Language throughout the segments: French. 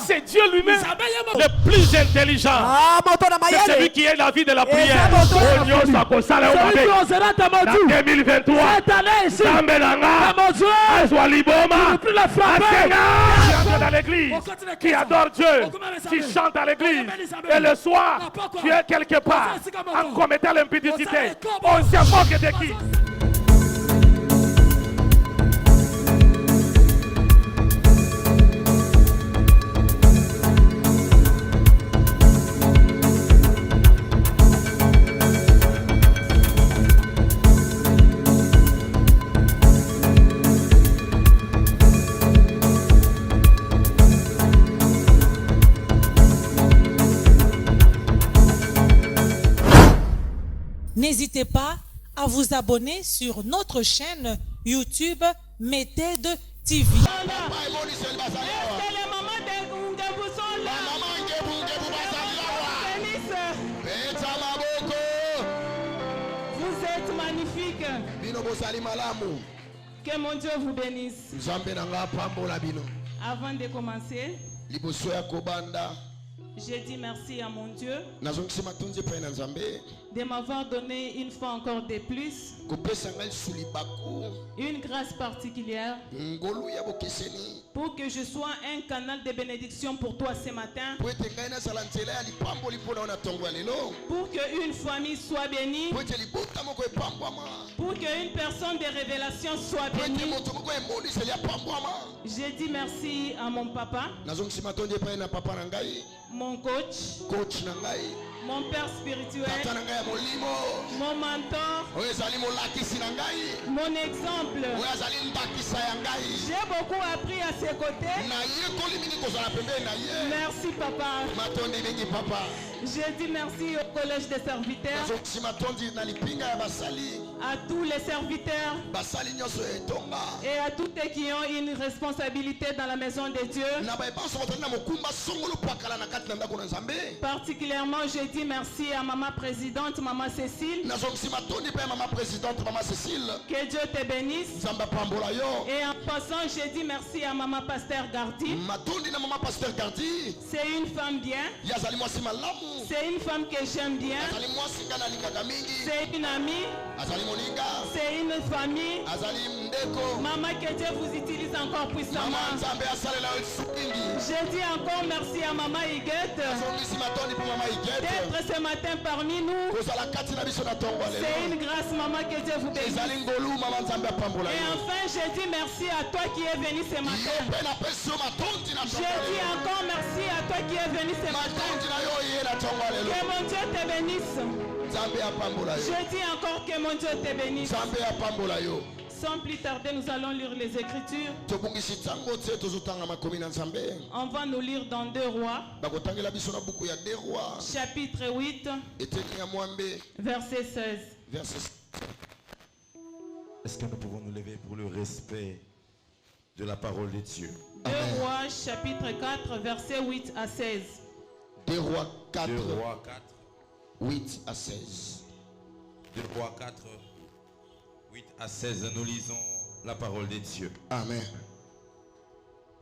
C'est Dieu lui-même, le plus intelligent. C'est celui qui est la vie de la prière. Celui qui osera ta maudit. 2023. Cette année ici. Ta maudit. Plus la frapper. Qui entre dans l'église, qui adore Dieu, qui chante à l'église. Et le soir, tu es quelque part en commettant l'impudicité. On se moque de qui? N'hésitez pas à vous abonner sur notre chaîne YouTube Méthode TV. Vous êtes magnifiques. Que mon Dieu vous bénisse. Avant de commencer, je dis merci à mon Dieu de m'avoir donné une fois encore de plus une grâce particulière pour que je sois un canal de bénédiction pour toi ce matin, pour qu'une famille soit bénie, pour qu'une personne de révélation soit bénie. Je dis merci à mon papa, mon coach, mon père spirituel, mon mentor, mon exemple. J'ai beaucoup appris à ses côtés. Merci papa. Je dis merci au collège des serviteurs, à tous les serviteurs et à tous ceux qui ont une responsabilité dans la maison de Dieu. Particulièrement, je dis merci à maman présidente, maman Cécile. Que Dieu te bénisse. Et en passant, je dis merci à maman pasteur Gardi. C'est une femme bien. C'est une femme que j'aime bien. C'est une amie. C'est une famille. Maman, que Dieu vous utilise encore puissamment. Je dis encore merci à maman Higuette d'être ce matin parmi nous. C'est une grâce, maman, que Dieu vous bénisse. Et enfin, je dis merci à toi qui es venu ce matin. Je dis encore merci à toi qui es venu ce matin. Que mon Dieu te bénisse. Je dis encore que mon Dieu te bénisse. Sans plus tarder, nous allons lire les Écritures. On va nous lire dans 2 Rois, chapitre 8, verset 16. Est-ce que nous pouvons nous lever pour le respect de la parole de Dieu? 2 Rois, chapitre 4, verset 8 à 16. 2 Rois 4, 8 à 16. 2 Rois 4, 8 à 16, nous lisons la parole de Dieu. Amen.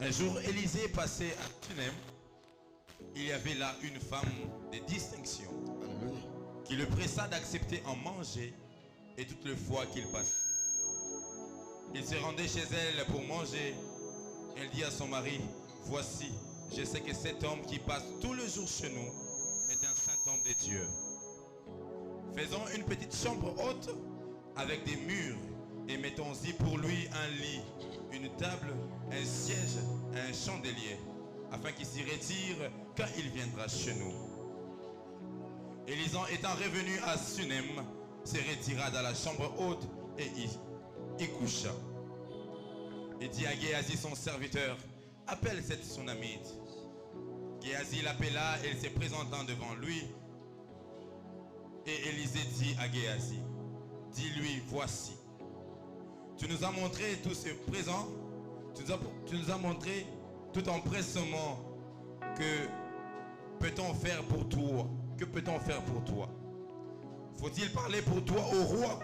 Un jour, Élisée passait à Sunem. Il y avait là une femme de distinction qui le pressa d'accepter en manger, et toutes les fois qu'il passait. Il se rendait chez elle pour manger. Elle dit à son mari, voici, je sais que cet homme qui passe tout le jour chez nous est un saint homme de Dieu. Faisons une petite chambre haute avec des murs et mettons-y pour lui un lit, une table, un siège, un chandelier, afin qu'il s'y retire quand il viendra chez nous. Élisée étant revenu à Sunem, se retira dans la chambre haute et y coucha. Et dit à Géasi son serviteur, appelle cette Sunamite. Géasi l'appela, elle se présentant devant lui. Et Élisée dit à Géasi, dis-lui, voici, tu nous as montré tout ce présent, tu nous as montré tout empressement, que peut-on faire pour toi? Que peut-on faire pour toi? Faut-il parler pour toi au roi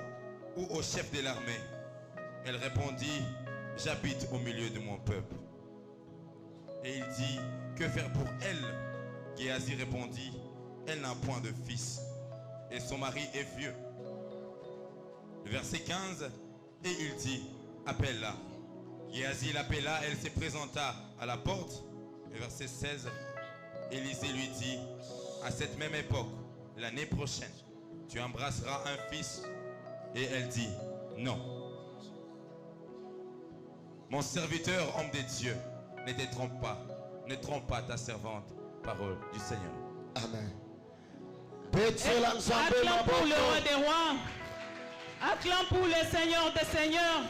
ou au chef de l'armée? Elle répondit, j'habite au milieu de mon peuple. Et il dit, que faire pour elle? Géasi répondit, elle n'a point de fils, et son mari est vieux. Le verset 15, et il dit, appelle-la. Géasi l'appela, elle se présenta à la porte. Le verset 16, Élisée lui dit, à cette même époque, l'année prochaine, tu embrasseras un fils. Et elle dit, non. Mon serviteur, homme de Dieu, ne te trompe pas. Ne trompe pas ta servante. Parole du Seigneur. Amen. Acclame pour le roi des rois. Acclame pour le Seigneur des seigneurs.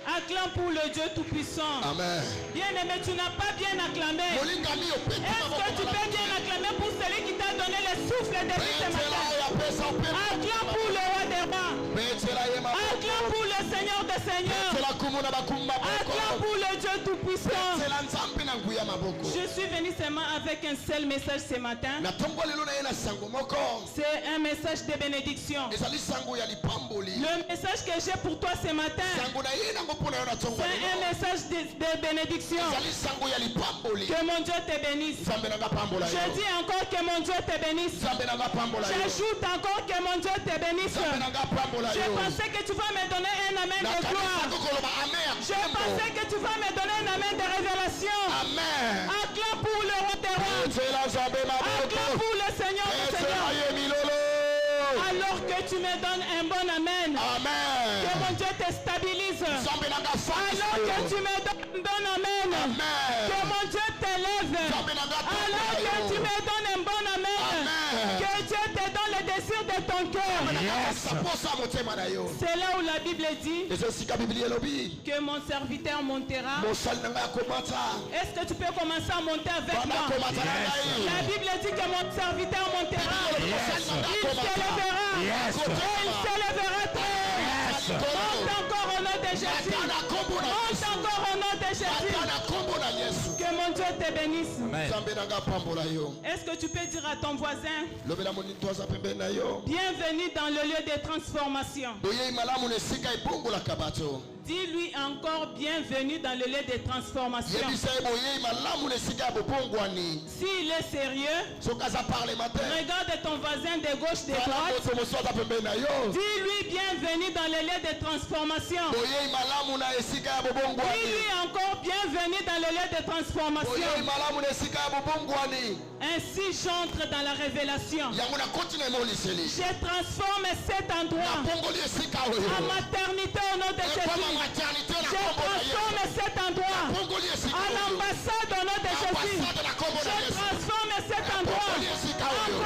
Acclame pour le Dieu Tout-Puissant. Amen. Bien-aimé, tu n'as pas bien acclamé. Est-ce que tu peux bien acclamer pour celui qui t'a donné le souffle de vie ce matin? Acclame pour le roi des rois. Acclame pour le Seigneur des seigneurs. Acclame pour le Dieu Tout-Puissant. Je suis venu seulement avec un seul message ce matin. C'est un message de bénédiction. Le message que j'ai pour toi ce matin, c'est un message de bénédiction. Que mon Dieu te bénisse. Je dis encore que mon Dieu te bénisse. J'ajoute encore que mon Dieu te bénisse. Je pensais que tu vas me donner un amen de gloire. Je pensais que tu vas me donner un amen de révélation. Amen. Acclame pour le roi des rois. Acclame pour le Seigneur des seigneurs. Alors que tu me donnes un bon amen. Amen. Que mon Dieu te stabilise. Alors que tu me donnes un bon amen. Amen. Que mon Dieu t'élève. Alors que tu me donnes un bon amen. Amen. Que Dieu te donne le désir de ton cœur. C'est là où la Bible dit que mon serviteur montera. Est-ce que tu peux commencer à monter avec moi? La Bible dit que mon serviteur montera. Il s'élèvera. Il s'élèvera très. Monte encore au nom de Jésus. Monte encore au nom de Jésus. Que mon Dieu te bénisse. Est-ce que tu peux dire à ton voisin, bienvenue dans le lieu de transformation? Dis-lui encore bienvenue dans le lieu de transformation. S'il est sérieux, regarde ton voisin de gauche, de droite. Dis-lui bienvenue dans le lieu de transformation. Dis-lui encore bienvenue dans le lieu de transformation. Ainsi j'entre dans la révélation. Je transforme cet endroit en maternité au nom de Jésus. Je transforme cet endroit en ambassade au nom de Jésus. Je transforme cet endroit en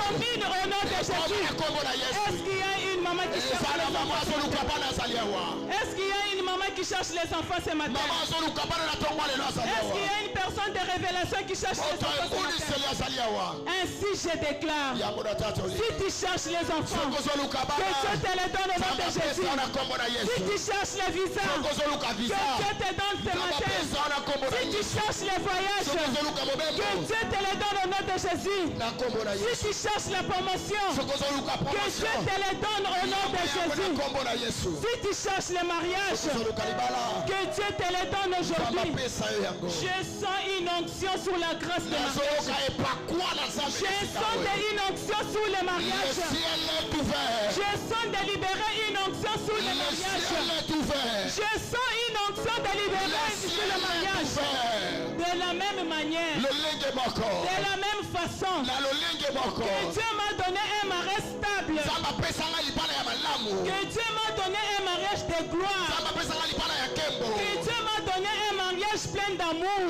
commune au nom de Jésus. Est-ce qu'il y a une maman qui cherche les enfants? Est-ce qu'il y a une maman qui cherche les enfants ce matin? Est-ce qu'il y a une personne de révélation qui cherche les enfants ce matin? Ainsi je déclare, si tu cherches les enfants, que Dieu te les donne au nom de Jésus. Si tu cherches les visas, que Dieu te donne ce matin. Si tu cherches les voyages, que Dieu te les donne au nom de Jésus. Si tu cherches la promotion, que Dieu te les donne au nom de Jésus. Si tu cherches le mariage, que Dieu te les donne aujourd'hui. Je sens une onction sur la grâce de mariage. Je sens une onction sur le mariage. Je sens de libérer une onction sur le mariage. Je sens une onction de libérer sur le mariage. De la même manière, de la même façon que Dieu m'a donné un mariage stable, que Dieu m'a donné un mariage de gloire, que Dieu m'a donné un mariage plein d'amour, que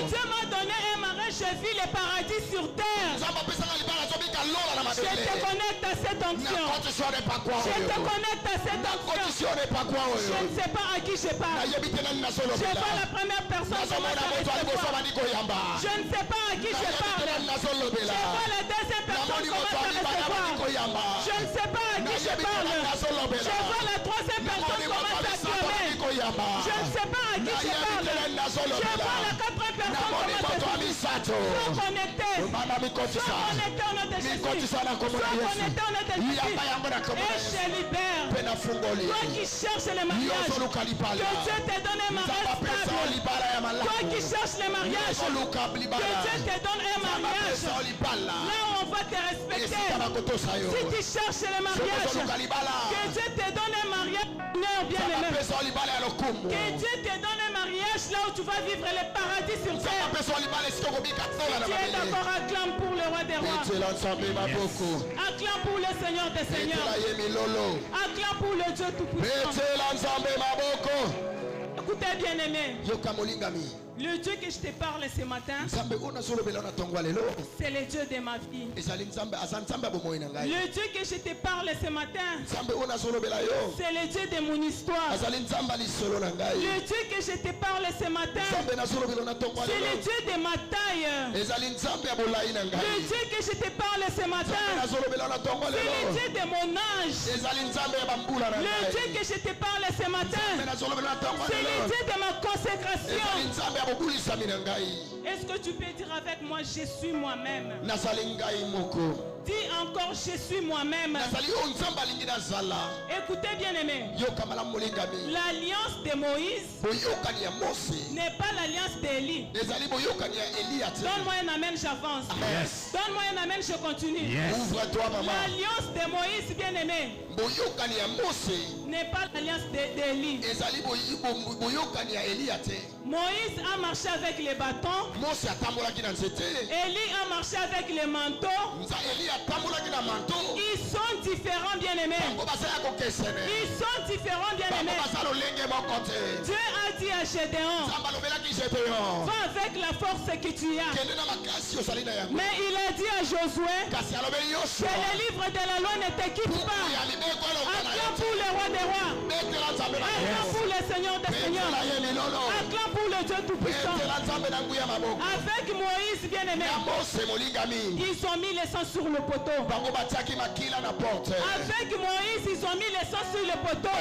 Dieu m'a donné un mariage, je vis le paradis sur terre. Je te connecte à cette onction. Je te connecte à cette onction. Je ne sais pas à qui je parle. Je vois la première personne commencer à recevoir. Je ne sais pas à qui je parle. Je vois la deuxième personne commencer à recevoir. Je ne sais pas à qui je parle. Je vois la troisième personne commencer à acclamer. Je ne sais pas à qui je parle. Je vois la quatrième personnes sont connectées. Sois connecté au nom de Jésus. Sois connecté au nom de Jésus. Et je libère. Toi qui cherches le mariage, que Dieu te donne un mariage stable. Toi qui cherches le mariage, que Dieu te donne un mariage. Là on va te respecter. Si tu cherches le mariage, que Dieu te donne un mariage bien-aimé. Que Dieu te donne un mariage là où tu vas vivre le paradis sur terre. Si tu es d'accord, acclame pour le roi des rois. Acclame pour le Seigneur des seigneurs. Acclame pour le Dieu tout-puissant. Écoutez bien-aimé. Le Dieu que je te parle ce matin, c'est le Dieu de ma vie. Le Dieu que je te parle ce matin, c'est le Dieu de mon histoire. Le Dieu que je te parle ce matin, c'est le Dieu de ma taille. Le Dieu que je te parle ce matin, c'est le Dieu de mon âge. Le Dieu que je te parle ce matin, c'est le Dieu de ma consécration. Est-ce que tu peux dire avec moi, je suis moi-même? Dis encore, je suis moi-même. Écoutez bien aimé. L'alliance de Moïse n'est pas l'alliance d'Élie. Donne-moi un amen, j'avance. Donne-moi un amen, je continue. L'alliance de Moïse, bien aimé, n'est pas l'alliance d'Élie. Moïse a marché avec les bâtons. Élie a marché avec les manteaux. Ils sont différents, bien aimés. Ils sont différents, bien aimés. Dieu a dit à Gédéon, va avec la force que tu as. Mais il a dit à Josué que le livre de la loi ne te quitte pas. Acclame pour le roi des rois. Acclame pour le Seigneur des seigneurs. Acclame pour le Dieu tout-puissant. Avec Moïse, bien aimé, ils ont mis le sang sur le poteau. Avec Moïse, ils ont mis le sang sur le poteau.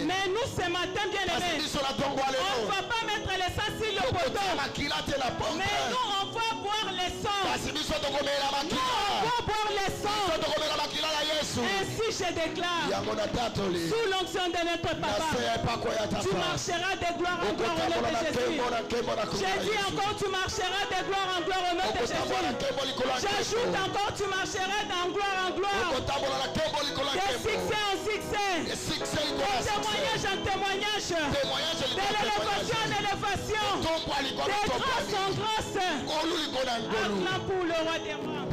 Mais nous, ce matin, bien aimé, on ne va pas mettre le sang sur le poteau. Mais nous, on va boire le sang. Nous, on va boire le sang. Ainsi, je déclare, sous l'onction de notre papa, tu marcheras de gloire en gloire au nom de Jésus. J'ai dit encore, tu marcheras de gloire en gloire au nom de Jésus. J'ajoute encore, tu marcheras de gloire en gloire. De succès en succès. De témoignage en témoignage. De l'élévation en élévation. De grâce en grâce. Acclame pour le roi des rois.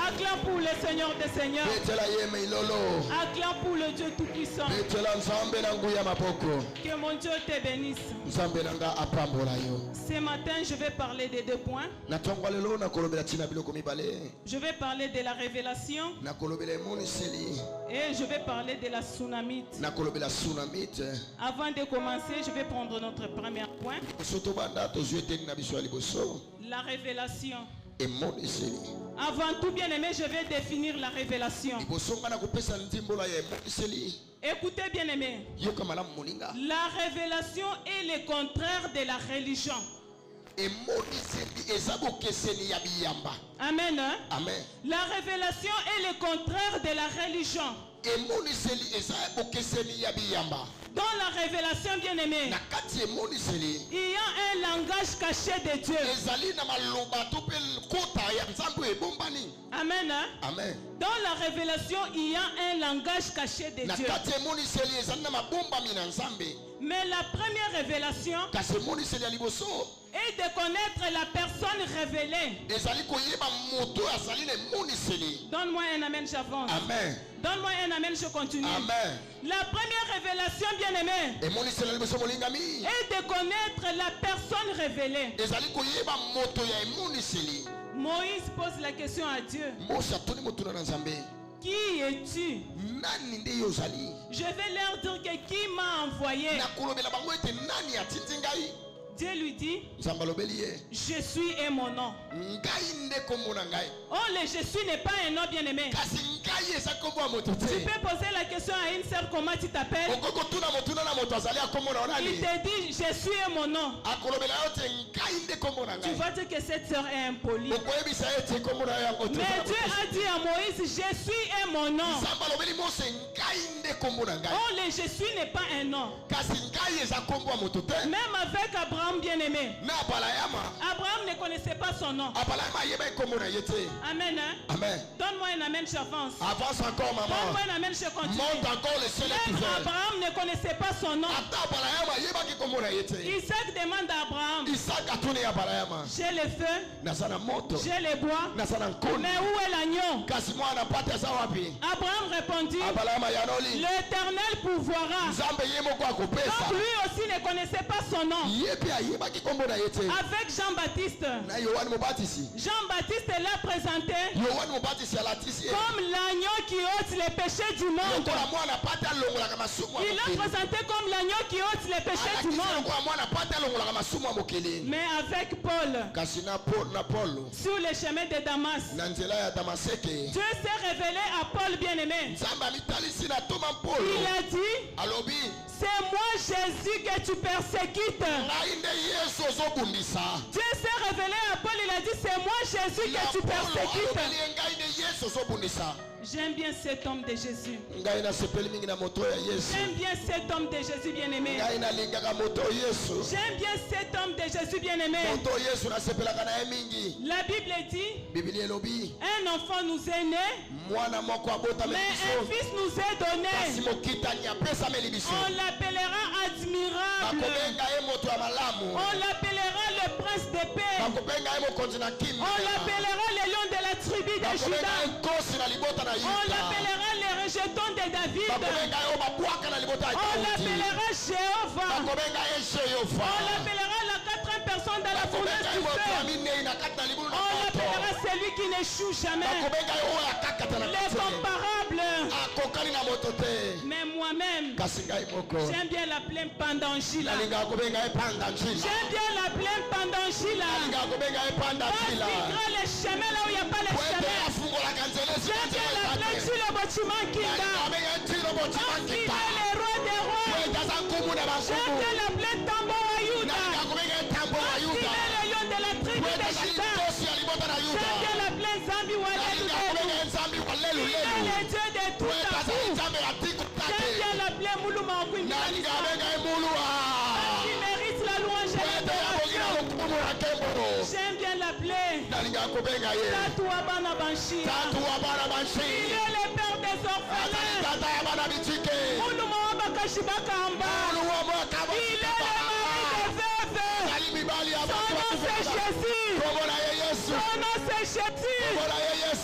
Acclame pour le Seigneur des seigneurs. Acclame pour le Dieu tout-puissant. Que mon Dieu te bénisse. Ce matin, je vais parler de 2 points. Je vais parler de la révélation. Et je vais parler de la tsunamite. Avant de commencer, je vais prendre notre premier point. La révélation. Avant tout, bien aimé, je vais définir la révélation. Écoutez bien aimé. La révélation est le contraire de la religion. Amen. Amen. La révélation est le contraire de la religion. Dans la révélation, bien aimé, il y a un langage caché de Dieu. Amen. Amen. Dans la révélation, il y a un langage caché de Dieu. Mais la première révélation est de connaître la personne révélée. Donne-moi un amen, j'avance. Amen. Donne-moi un amen, je continue. Amen. La première révélation, bien aimée, est de connaître la personne révélée. Moïse pose la question à Dieu. Qui es-tu? Je vais leur dire que qui m'a envoyé. Dieu lui dit, je suis est mon nom. Oh, le je suis n'est pas un nom bien aimé. Tu peux poser la question à une sœur, comment tu t'appelles? Il te dit, je suis est mon nom. Tu vas dire que cette sœur est impolie. Mais Dieu a dit à Moïse, je suis est mon nom. Oh, le je suis n'est pas un nom. Même avec Abraham bien aimé. Abraham ne connaissait pas son nom. Amen. Hein? Amen. Donne-moi un amen, j'avance. Avance encore, maman. Donne-moi un amen, je continue. Monte encore le ciel. Même Abraham ne connaissait pas son nom. Isaac demande à Abraham, j'ai le feu, j'ai le bois, mais où est l'agneau? Abraham répondit, l'Éternel pourvoira. Donc lui aussi ne connaissait pas son nom. Avec Jean-Baptiste, Jean-Baptiste l'a présenté comme l'agneau qui ôte les péchés du monde. Il l'a présenté comme l'agneau qui ôte les péchés du monde. Mais avec Paul, sur le chemin de Damas, Dieu s'est révélé à Paul bien-aimé. Il a dit, c'est moi Jésus que tu persécutes. Dieu s'est révélé à Paul, il a dit, c'est moi Jésus que tu persécutes. J'aime bien cet homme de Jésus. J'aime bien cet homme de Jésus bien-aimé. J'aime bien cet homme de Jésus bien-aimé. La Bible dit, un enfant nous est né, mais un fils nous est donné. On l'appellera admirable. On l'appellera le prince de paix. On l'appellera le lion de la tribu de Juda. On l'appellera le rejeton de David. On l'appellera Jéhovah. On l'appellera la quatrième personne dans la fournaise du feu. On l'appellera celui qui n'échoue jamais. L'incomparable. Mais moi-même, j'aime bien l'appeler Pandangila. J'aime bien l'appeler Pandangila. Parce qu'il prend le chemin là où il n'y a pas le chemin. J'aime bien l'appeler Chilo Bochiman Kinda. Parce qu'il est le roi des rois. J'aime bien l'appeler Tambo Ayuda. Parce qu'il est le lion de la tribu de Juda. J'aime bien l'appeler Zambi Walelu. Il est le Dieu de tout à coup. J'aime bien l'appeler Moulouma Okwimbi. Parce qu'il mérite la louange et l'adoration. J'aime bien l'appeler Tatou Abana Banshia. Il est le père des orphelins. Moulouma Wabakashiba Kamba. Il est le mari des veuves. Son nom c'est Jésus. Son nom c'est Jésus.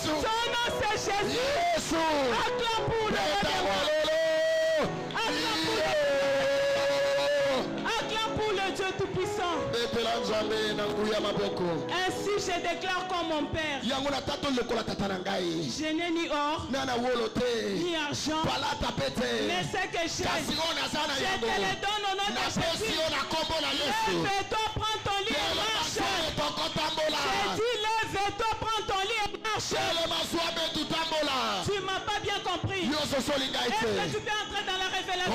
Son nom c'est Jésus. Acclame pour le Acclame pour le Dieu Tout-Puissant. Ainsi je déclare comme mon Père. Je n'ai ni or, ni argent, mais ce que j'ai, je te le donne au nom de Jésus. Lève-toi, prends ton lit et marche. J'ai dit lève-toi, prends ton lit et marche. Tu m'as pas bien compris. Est-ce que tu peux entrer dans la révélation?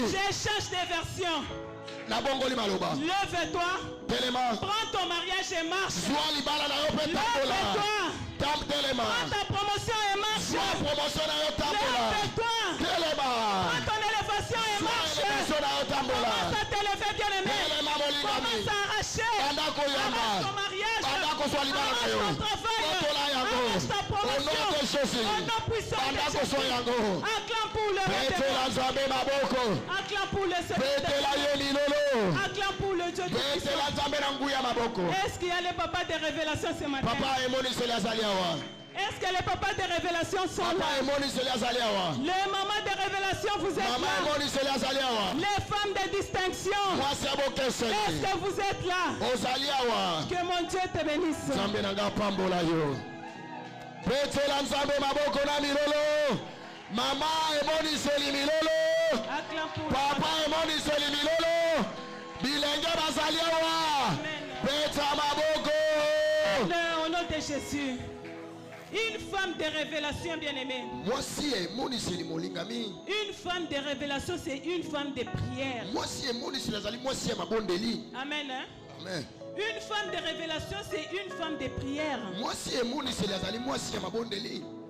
Je change de version. Lève-toi, prends ton mariage et marche. Lève-toi, prends ta promotion et marche. Lève-toi, prends ton élévation et marche. Commence à t'élever bien aimé. Commence à arracher. Arrache ton mariage. Arrache ton travail. Arrache ta promotion. Au nom puissant de Jésus. Acclame pour le roi. Acclame pour le Seigneur. Acclame pour le Dieu Tout-Puissant. Est-ce qu'il y a les papas de révélation ce matin? Est-ce que les papas de révélation sont là? Les mamans de révélation, vous êtes là? Les femmes de distinction, est-ce que vous êtes là? Que mon Dieu te bénisse. Maman emoniseli milolo. Papa emoniseli milolo. Bilenge Au nom de Jésus. Une femme de révélation, bien-aimée. Une femme de révélation, c'est une femme de prière. Amen. Hein? Amen. Une femme de révélation, c'est une femme de prière.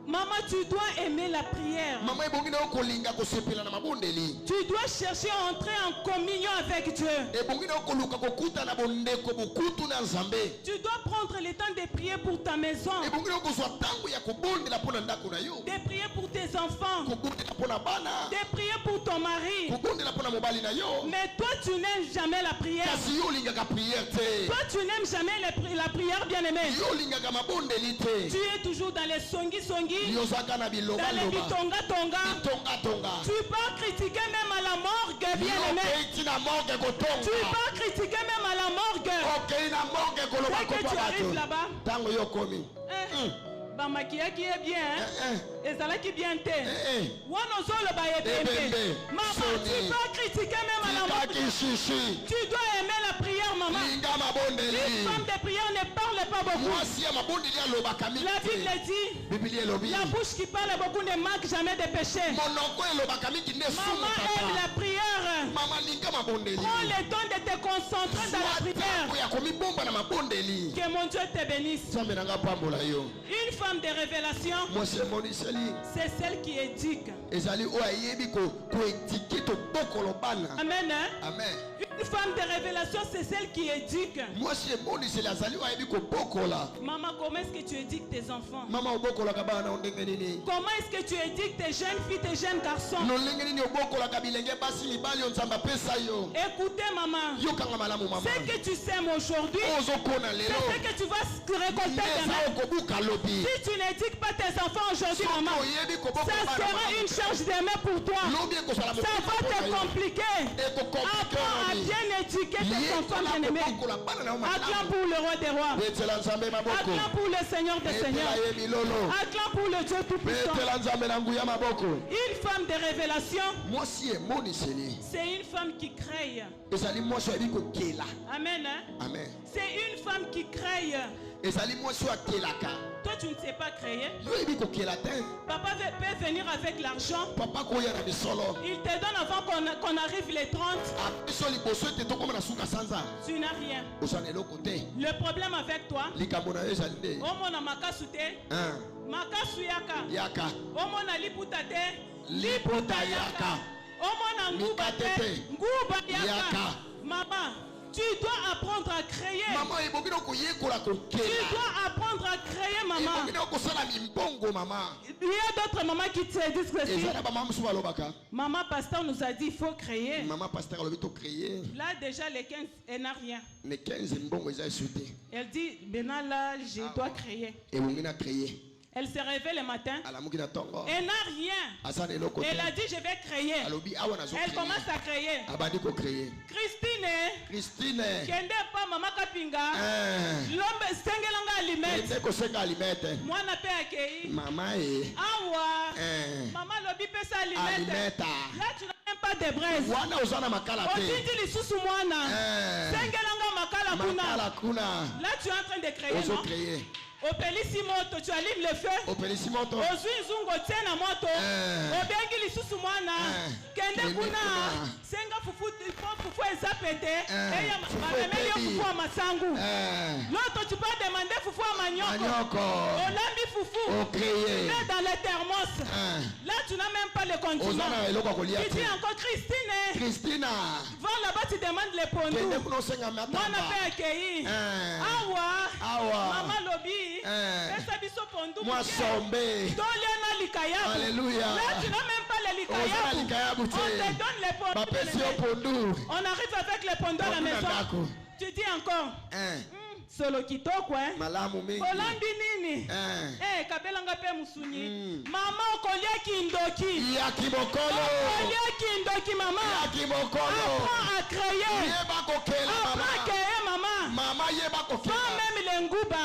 Maman, tu dois aimer la prière. Tu dois chercher à entrer en communion avec Dieu. Tu dois prendre le temps de prier pour ta maison. De prier pour tes enfants. De prier pour ton mari. Mais toi, tu n'aimes jamais la prière. Toi, tu n'aimes jamais la prière, bien-aimé. Tu es toujours dans les songi-songi. Dans les bitonga-tonga. Tu peux critiquer même à la morgue, bien-aimé. Tu peux critiquer même à la morgue. Dès que tu arrives là-bas, Bamakia qui est bien, et ça là qui est bien té. Maman, tu peux critiquer même à la morgue. Tu dois aimer la prière, maman. Une femme de prière ne parle pas beaucoup. La Bible dit, la bouche qui parle beaucoup ne manque jamais de péché. Maman aime la prière. Prends le temps de te concentrer dans la prière. Que mon Dieu te bénisse. Une femme de révélation, c'est celle qui éduque. Amen. Amen. Une femme de révélation, c'est celle qui éduque. Maman, comment est-ce que tu éduques tes enfants? Comment est-ce que tu éduques tes jeunes filles, tes jeunes garçons? Écoutez, maman, ce que tu sèmes aujourd'hui, c'est ce que tu vas récolter demain. Si tu n'éduques pas tes enfants aujourd'hui, maman, ça sera une charge de main pour toi. Ça va te compliquer. Apprends à bien éduquer tes enfants, bien-aimés. Acclame pour le roi des rois. Acclame pour le Seigneur des seigneurs. Acclame pour le Dieu tout-puissant. Une femme de révélation, c'est une femme qui crée. Amen. Hein? Amen. C'est une femme qui crée. Toi, tu ne sais pas créer. Papa peut venir avec l'argent. Il te donne avant qu'on arrive les 30. Tu n'as rien. Le problème avec toi, Omona makasute, makasuyaka, Omona liputate, liputayaka, Omona ngubate, ngubayaka. Maman, tu dois apprendre à créer. Tu dois apprendre à créer, maman. Il y a d'autres mamans qui te disent que si. Maman pasteur nous a dit il faut créer. Là déjà les 15, elle n'a rien. Elle dit maintenant là je dois créer. Elle se réveille le matin. Elle n'a rien. Elle a dit je vais créer. Elle commence à créer. Christine. Kende pas maman kapinga. L'homme sengelanga alimete. Moi n'a pas accueilli. Maman awa. Maman lobi pesa alimete. Là tu n'as même pas de braise. Otindi lisusu mwana. Sengelanga makala kuna. Là tu es en train de créer, non? Opelisi moto, tu allumes le feu. Ozui nzungo tena moto. Obengi lisusu mwana. Kende kuna. Senga fufu ezapete. Eya mamemeli yo fufu wa masangu. L'autre tu peux demander fufu wa manyoko. Olambi fufu. Mais dans le thermos. Là tu n'as même pas le condiment. Tu dis encore Christine. Va là-bas tu demandes les pondous. Moi n'a pas accueilli. Awa. Maman lobi. Moi sombe. Alléluia. Là tu n'as même pas les likayabu. On te donne les pondous. On arrive avec les pondous à la maison. Tu dis encore. Solo kitoko Kolandi nini kabelanga pe musuni mama okolia kindoki ya kibokolo okolia kindoki mama ya kibokolo apprends à créer apprends à créer mama yeba kokela pas même lenguba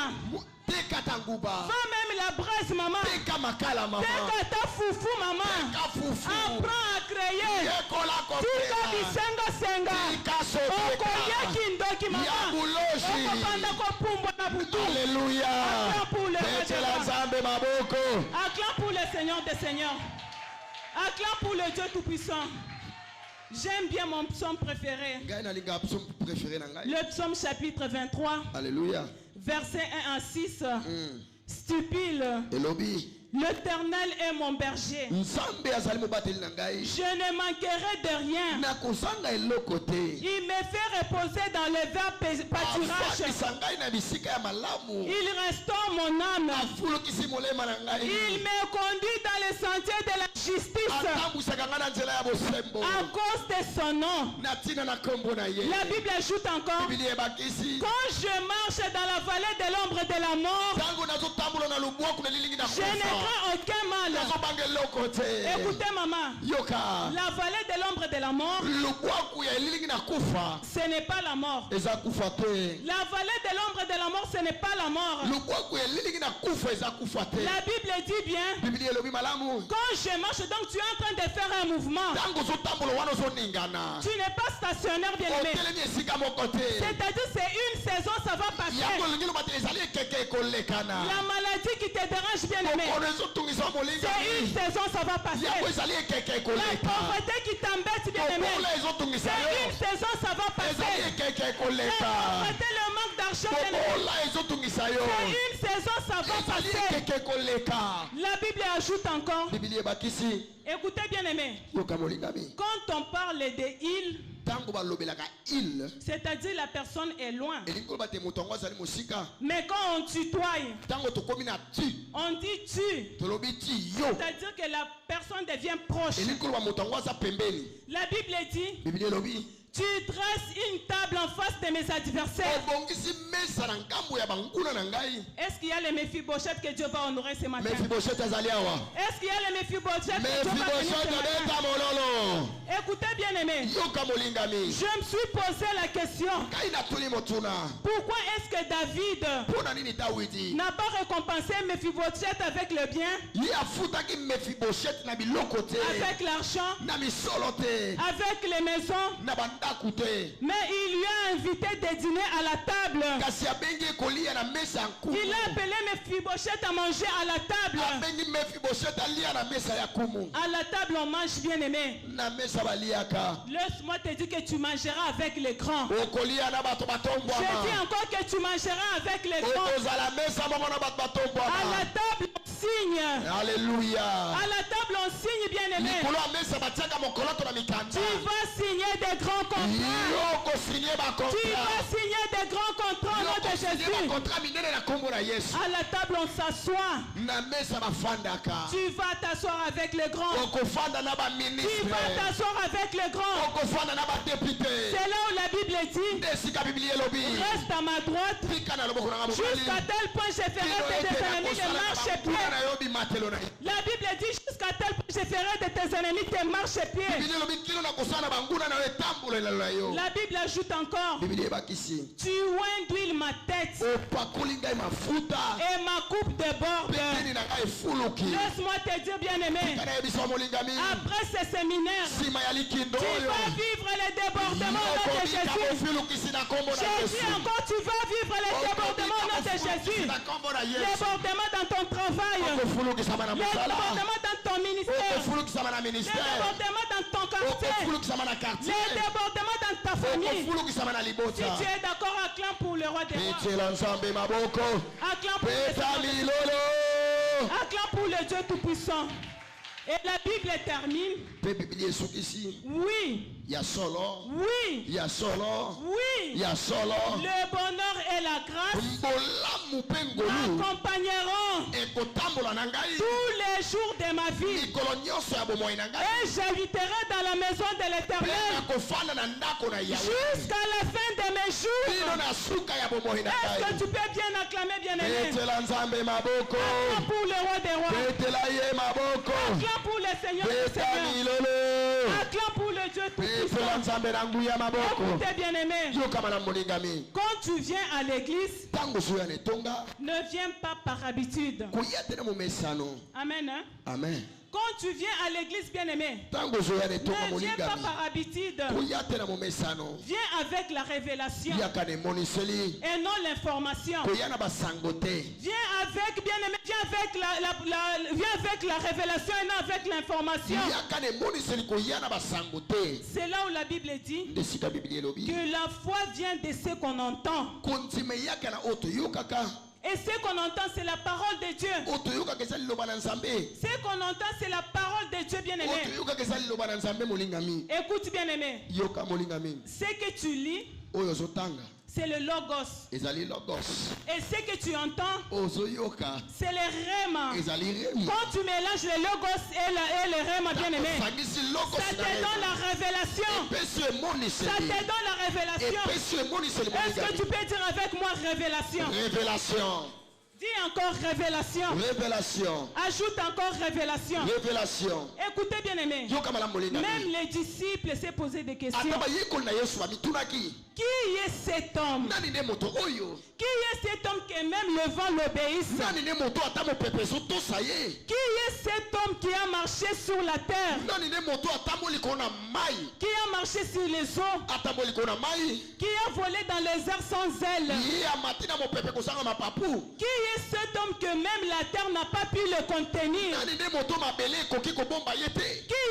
va même la braise maman. Teka ta foufou, maman. Apprends à créer. Tika bisenga senga. Okoye kindoki, maman. Okopanda kopumba na butu. Alléluia. Acclame pour le Seigneur des Seigneurs. Acclame pour le Dieu Tout-Puissant. J'aime bien mon psaume préféré. Le psaume chapitre 23. Alléluia. Verset 1 à 6. Stupide. L'Éternel est mon berger. Je ne manquerai de rien. Il me fait reposer dans le vert pâturage. Il restaure mon âme. Il me conduit dans les sentiers de la justice. À cause de son nom. La Bible ajoute encore. Quand je marche dans la vallée de l'ombre de la mort, je ne crains aucun mal. Écoutez maman. La vallée de l'ombre de la mort, ce n'est pas la mort. La vallée de l'ombre de la mort, ce n'est pas la mort. La Bible dit bien. Quand je marche, donc tu es en train de faire un mouvement. Tu n'es pas stationnaire, bien aimé. C'est-à-dire c'est une saison, ça va passer. La maladie qui te dérange, bien aimé, c'est une saison, ça va passer. La pauvreté qui t'embête, bien aimé, c'est une saison, ça va passer. La pauvreté, le manque d'argent, bien aimé, c'est une saison, ça va passer. La Bible ajoute encore. Écoutez, bien aimé, quand on parle de île, c'est-à-dire la personne est loin. Mais quand on tutoie, on dit tu. C'est-à-dire que la personne devient proche. La Bible dit, tu dresses une table en face de mes adversaires. Est-ce qu'il y a les Mephibosheth que Dieu va honorer ce matin? Est-ce qu'il y a les Mephibosheth que Dieu va bénir ce matin? Écoutez, bien aimé, je me suis posé la question. Pourquoi est-ce que David n'a pas récompensé Mephibosheth avec le bien, avec l'argent, avec les maisons? Mais il lui a invité de dîner à la table. Il a appelé Mephibosheth à manger à la table. À la table on mange, bien aimé. Laisse-moi te dire que tu mangeras avec les grands. Je dis encore que tu mangeras avec les grands. À la table on signe. Alléluia. À la table on signe, bien aimé. Tu vas signer des grands contrats. Tu vas signer des grands contrats au nom de Jésus. À la table on s'assoit. Tu vas t'asseoir avec les grands. Tu vas t'asseoir avec les grands. C'est là où la Bible dit, reste à ma droite jusqu'à tel point je ferai de tes ennemis de marche-pied. La Bible dit, jusqu'à tel point je ferai de tes ennemis de marche-pied. La Bible ajoute encore, tu induis ma tête et ma coupe déborde. Laisse-moi te dire, bien aimé, après ce séminaire, tu vas vivre les débordements au nom de Jésus. Jésus encore, tu vas vivre les débordements au nom de Jésus. Les débordements dans ton travail, les débordements dans ton ministère, les débordements dans ton quartier, les débordements dans ta famille. Si tu es d'accord, acclame pour le roi des rois. Acclame pour le Seigneur. Acclame pour le Dieu Tout-Puissant. Et la Bible termine. Oui. Oui. Oui. Le bonheur et la grâce m'accompagneront tous les jours de ma vie. Et j'habiterai dans la maison de l'Éternel jusqu'à la fin de mes jours. Est-ce que tu peux bien acclamer, bien aimé? Acclame pour le roi des rois. Acclame pour le Seigneur des seigneurs. Acclame pour le Dieu Tout-Puissant. Écoutez, bien aimé, quand tu viens à l'église, ne viens pas par habitude. Amen. Hein? Amen. Quand tu viens à l'église, bien-aimé, ne viens pas par habitude. Viens avec la révélation et non l'information. Viens avec, bien-aimé, viens avec la révélation et non avec l'information. C'est là où la Bible dit que la foi vient de ce qu'on entend. Et ce qu'on entend, c'est la parole de Dieu. Ce qu'on entend, c'est la parole de Dieu, bien-aimé. Écoute, bien-aimé. Ce que tu lis, c'est le logos. Et ce que tu entends, c'est le rhéma. Quand tu mélanges le logos et le rhéma, bien-aimé, ça te donne la révélation. Ça te donne la révélation. Est-ce que tu peux dire avec moi révélation? Révélation. Dis encore révélation. Révélation. Ajoute encore révélation. Révélation. Écoutez, bien-aimé. Même les disciples s'est posé des questions. Qui est cet homme? Qui est cet homme que même le vent l'obéisse? Qui est cet homme qui a marché sur la terre? Qui a marché sur les eaux? Qui a volé dans les airs sans ailes? Qui est cet homme que même la terre n'a pas pu le contenir? Qui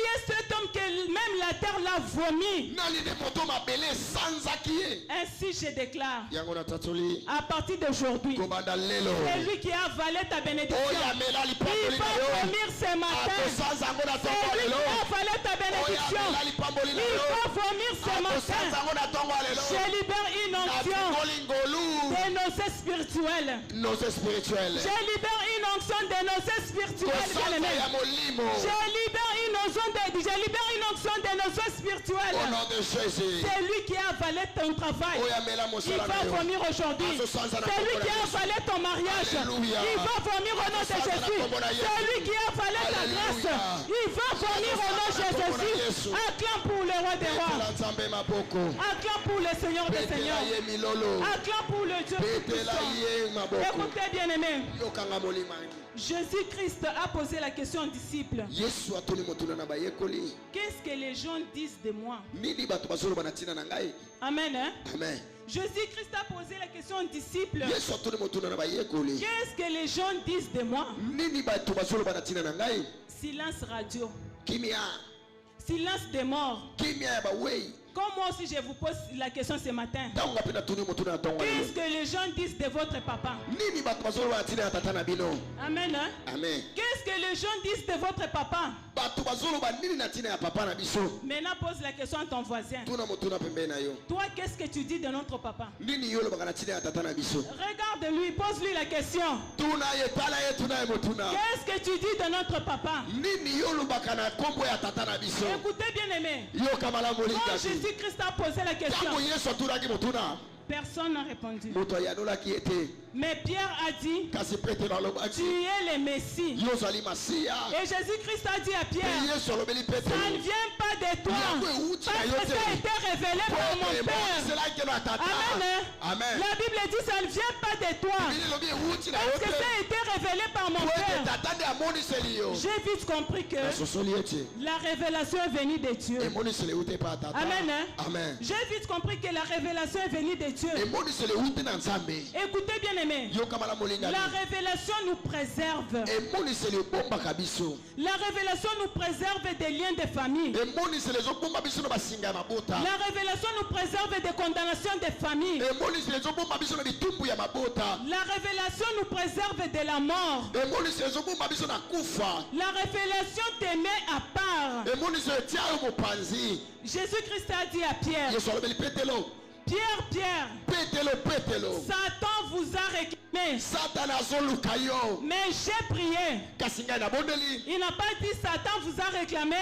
est cet homme que même la terre l'a vomi? Ainsi je déclare, à partir d'aujourd'hui, c'est lui qui a avalé ta bénédiction. Il va vomir ce matin. C'est lui qui a avalé ta bénédiction. Il va vomir ce matin. Je libère une onction de nos spirituels. Je libère une onction de nos spirituels, bien-aimés. Je libère une onction de nos spirituels. C'est lui qui a avalé ton travail. Il va vomir aujourd'hui. C'est lui qui a avalé ton mariage. Il va vomir au nom de Jésus. C'est lui qui a avalé ta grâce. Il va vomir au nom de Jésus. Acclame pour le roi des rois. Acclame pour le Seigneur des seigneurs. Acclame pour le Dieu tout-puissant. Écoutez, bien-aimés. Jésus-Christ a posé la question aux disciples. Qu'est-ce que les gens disent de moi? Amen. Hein? Amen. Jésus-Christ a posé la question aux disciples. Qu'est-ce que les gens disent de moi? Silence radio. Silence des morts. Comme moi aussi je vous pose la question ce matin. Qu'est-ce que les gens disent de votre papa? Amen. Hein? Amen. Qu'est-ce que les gens disent de votre papa? Maintenant pose la question à ton voisin. Toi, qu'est-ce que tu dis de notre papa? Regarde-lui, pose-lui la question. Qu'est-ce que tu dis de notre papa? Écoutez, bien-aimé. Quand Jésus-Christ a posé la question, personne n'a répondu. Mais Pierre a dit, tu es le Messie. Et Jésus-Christ a dit à Pierre, ça ne vient pas de toi, parce que ça a été révélé par mon Père. Amen. Amen. La Bible dit, ça ne vient pas de toi, parce que ça a été révélé par mon Père. J'ai vite compris que la révélation est venue de Dieu. Amen. Amen. J'ai vite compris que la révélation est venue de Dieu. Écoutez, bien aimé, la révélation nous préserve. La révélation nous préserve des liens de famille. La révélation nous préserve des condamnations de famille. La révélation nous préserve de la mort. La révélation te met à part. Jésus-Christ a dit à Pierre, Pierre, Satan vous a réclamé. Mais j'ai prié. Il n'a pas dit Satan vous a réclamé.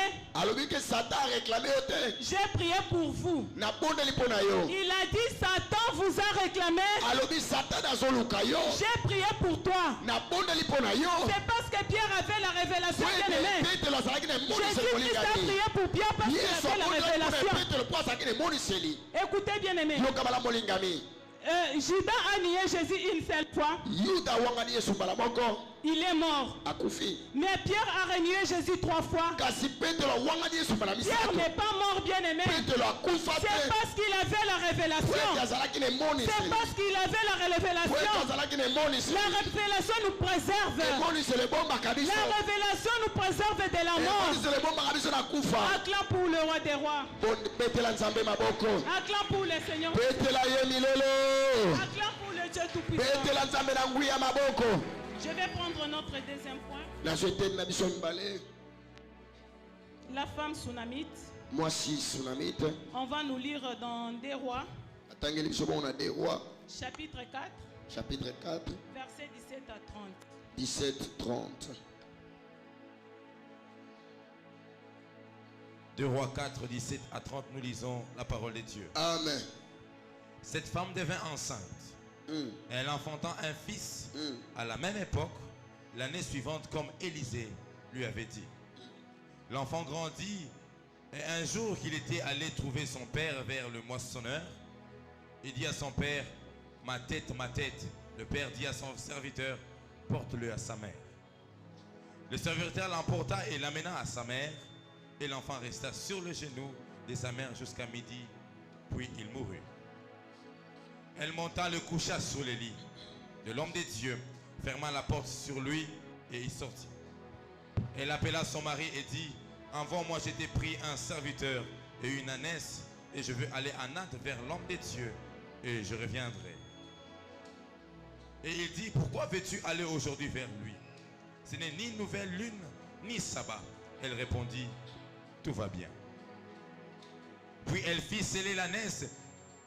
J'ai prié pour vous. Il a dit Satan vous a réclamé. J'ai prié pour toi. C'est parce que Pierre avait la révélation, bien-aimé. Jésus-Christ a prié pour Pierre parce qu'il avait la révélation. Écoutez, bien-aimé. Judas a nié Jésus une seule fois. Il est mort. Mais Pierre a renié Jésus 3 fois. Pierre n'est pas mort, bien-aimé. C'est parce qu'il avait la révélation. C'est parce qu'il avait la révélation. La révélation nous préserve. La révélation nous préserve de la mort. Acclame pour le roi des rois. Acclame pour le Seigneur. Acclame pour le Dieu Tout-Puissant. Je vais prendre notre deuxième point. La femme Sunamite. On va nous lire dans Des Rois. Chapitre 4. Versets 17 à 30. 2 Rois 4, 17 à 30, nous lisons la parole de Dieu. Amen. Cette femme devint enceinte. Elle enfanta un fils à la même époque, l'année suivante, comme Élisée lui avait dit. L'enfant grandit, et un jour qu'il était allé trouver son père vers le moissonneur, il dit à son père, ma tête, ma tête. Le père dit à son serviteur, porte-le à sa mère. Le serviteur l'emporta et l'amena à sa mère, et l'enfant resta sur le genou de sa mère jusqu'à midi, puis il mourut. Elle monta, le coucha sur le lit de l'homme de Dieu, ferma la porte sur lui et il sortit. Elle appela son mari et dit, envoie-moi, j'ai t'ai pris un serviteur et une ânesse et je veux aller à Nantes vers l'homme de Dieu et je reviendrai. Et il dit, pourquoi veux-tu aller aujourd'hui vers lui? Ce n'est ni nouvelle lune ni sabbat. Elle répondit, tout va bien. Puis elle fit sceller l'ânesse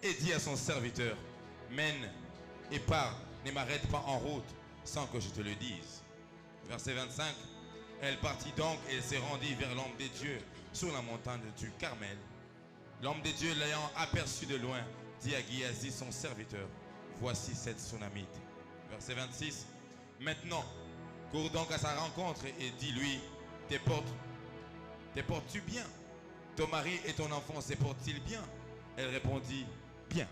et dit à son serviteur, mène et pars, ne m'arrête pas en route sans que je te le dise. Verset 25, elle partit donc et se rendit vers l'homme de Dieu sur la montagne du Carmel. L'homme de Dieu l'ayant aperçu de loin, dit à Géasi son serviteur, voici cette Sunamite. Verset 26, maintenant, cours donc à sa rencontre et dis-lui, te portes-tu bien? Ton mari et ton enfant se portent-ils bien? Elle répondit, bien.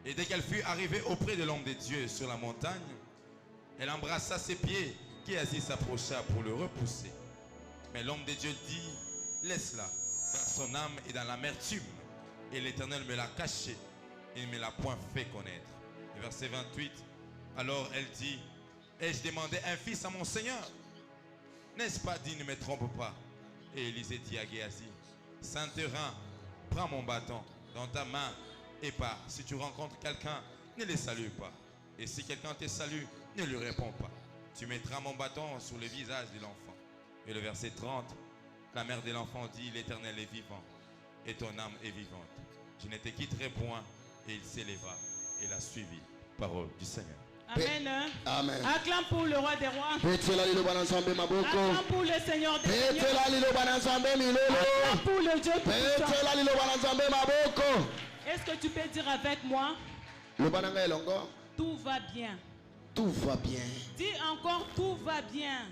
Et dès qu'elle fut arrivée auprès de l'homme de Dieu sur la montagne, elle embrassa ses pieds. Géasi s'approcha pour le repousser. Mais l'homme de Dieu dit, laisse-la, car son âme est dans l'amertume. Et l'Éternel me l'a caché, et ne me l'a point fait connaître. Et verset 28, alors elle dit, ai-je demandé un fils à mon Seigneur? N'est-ce pas dit, ne me trompe pas? Et Élisée dit à Géasi, Saint-Terrain, prends mon bâton dans ta main et pars. Si tu rencontres quelqu'un, ne le salue pas. Et si quelqu'un te salue, ne lui réponds pas. Tu mettras mon bâton sur le visage de l'enfant. Et le verset 30, la mère de l'enfant dit, l'Éternel est vivant et ton âme est vivante. Je ne te quitterai point. Et il s'éleva et la suivit. Parole du Seigneur. Amen. Amen. Acclame pour le roi des rois. Acclame pour le Seigneur des seigneurs. Acclame pour le Dieu Tout-Puissant. Est-ce que tu peux dire avec moi? Tout va bien. Tout va bien. Dis encore, tout va bien.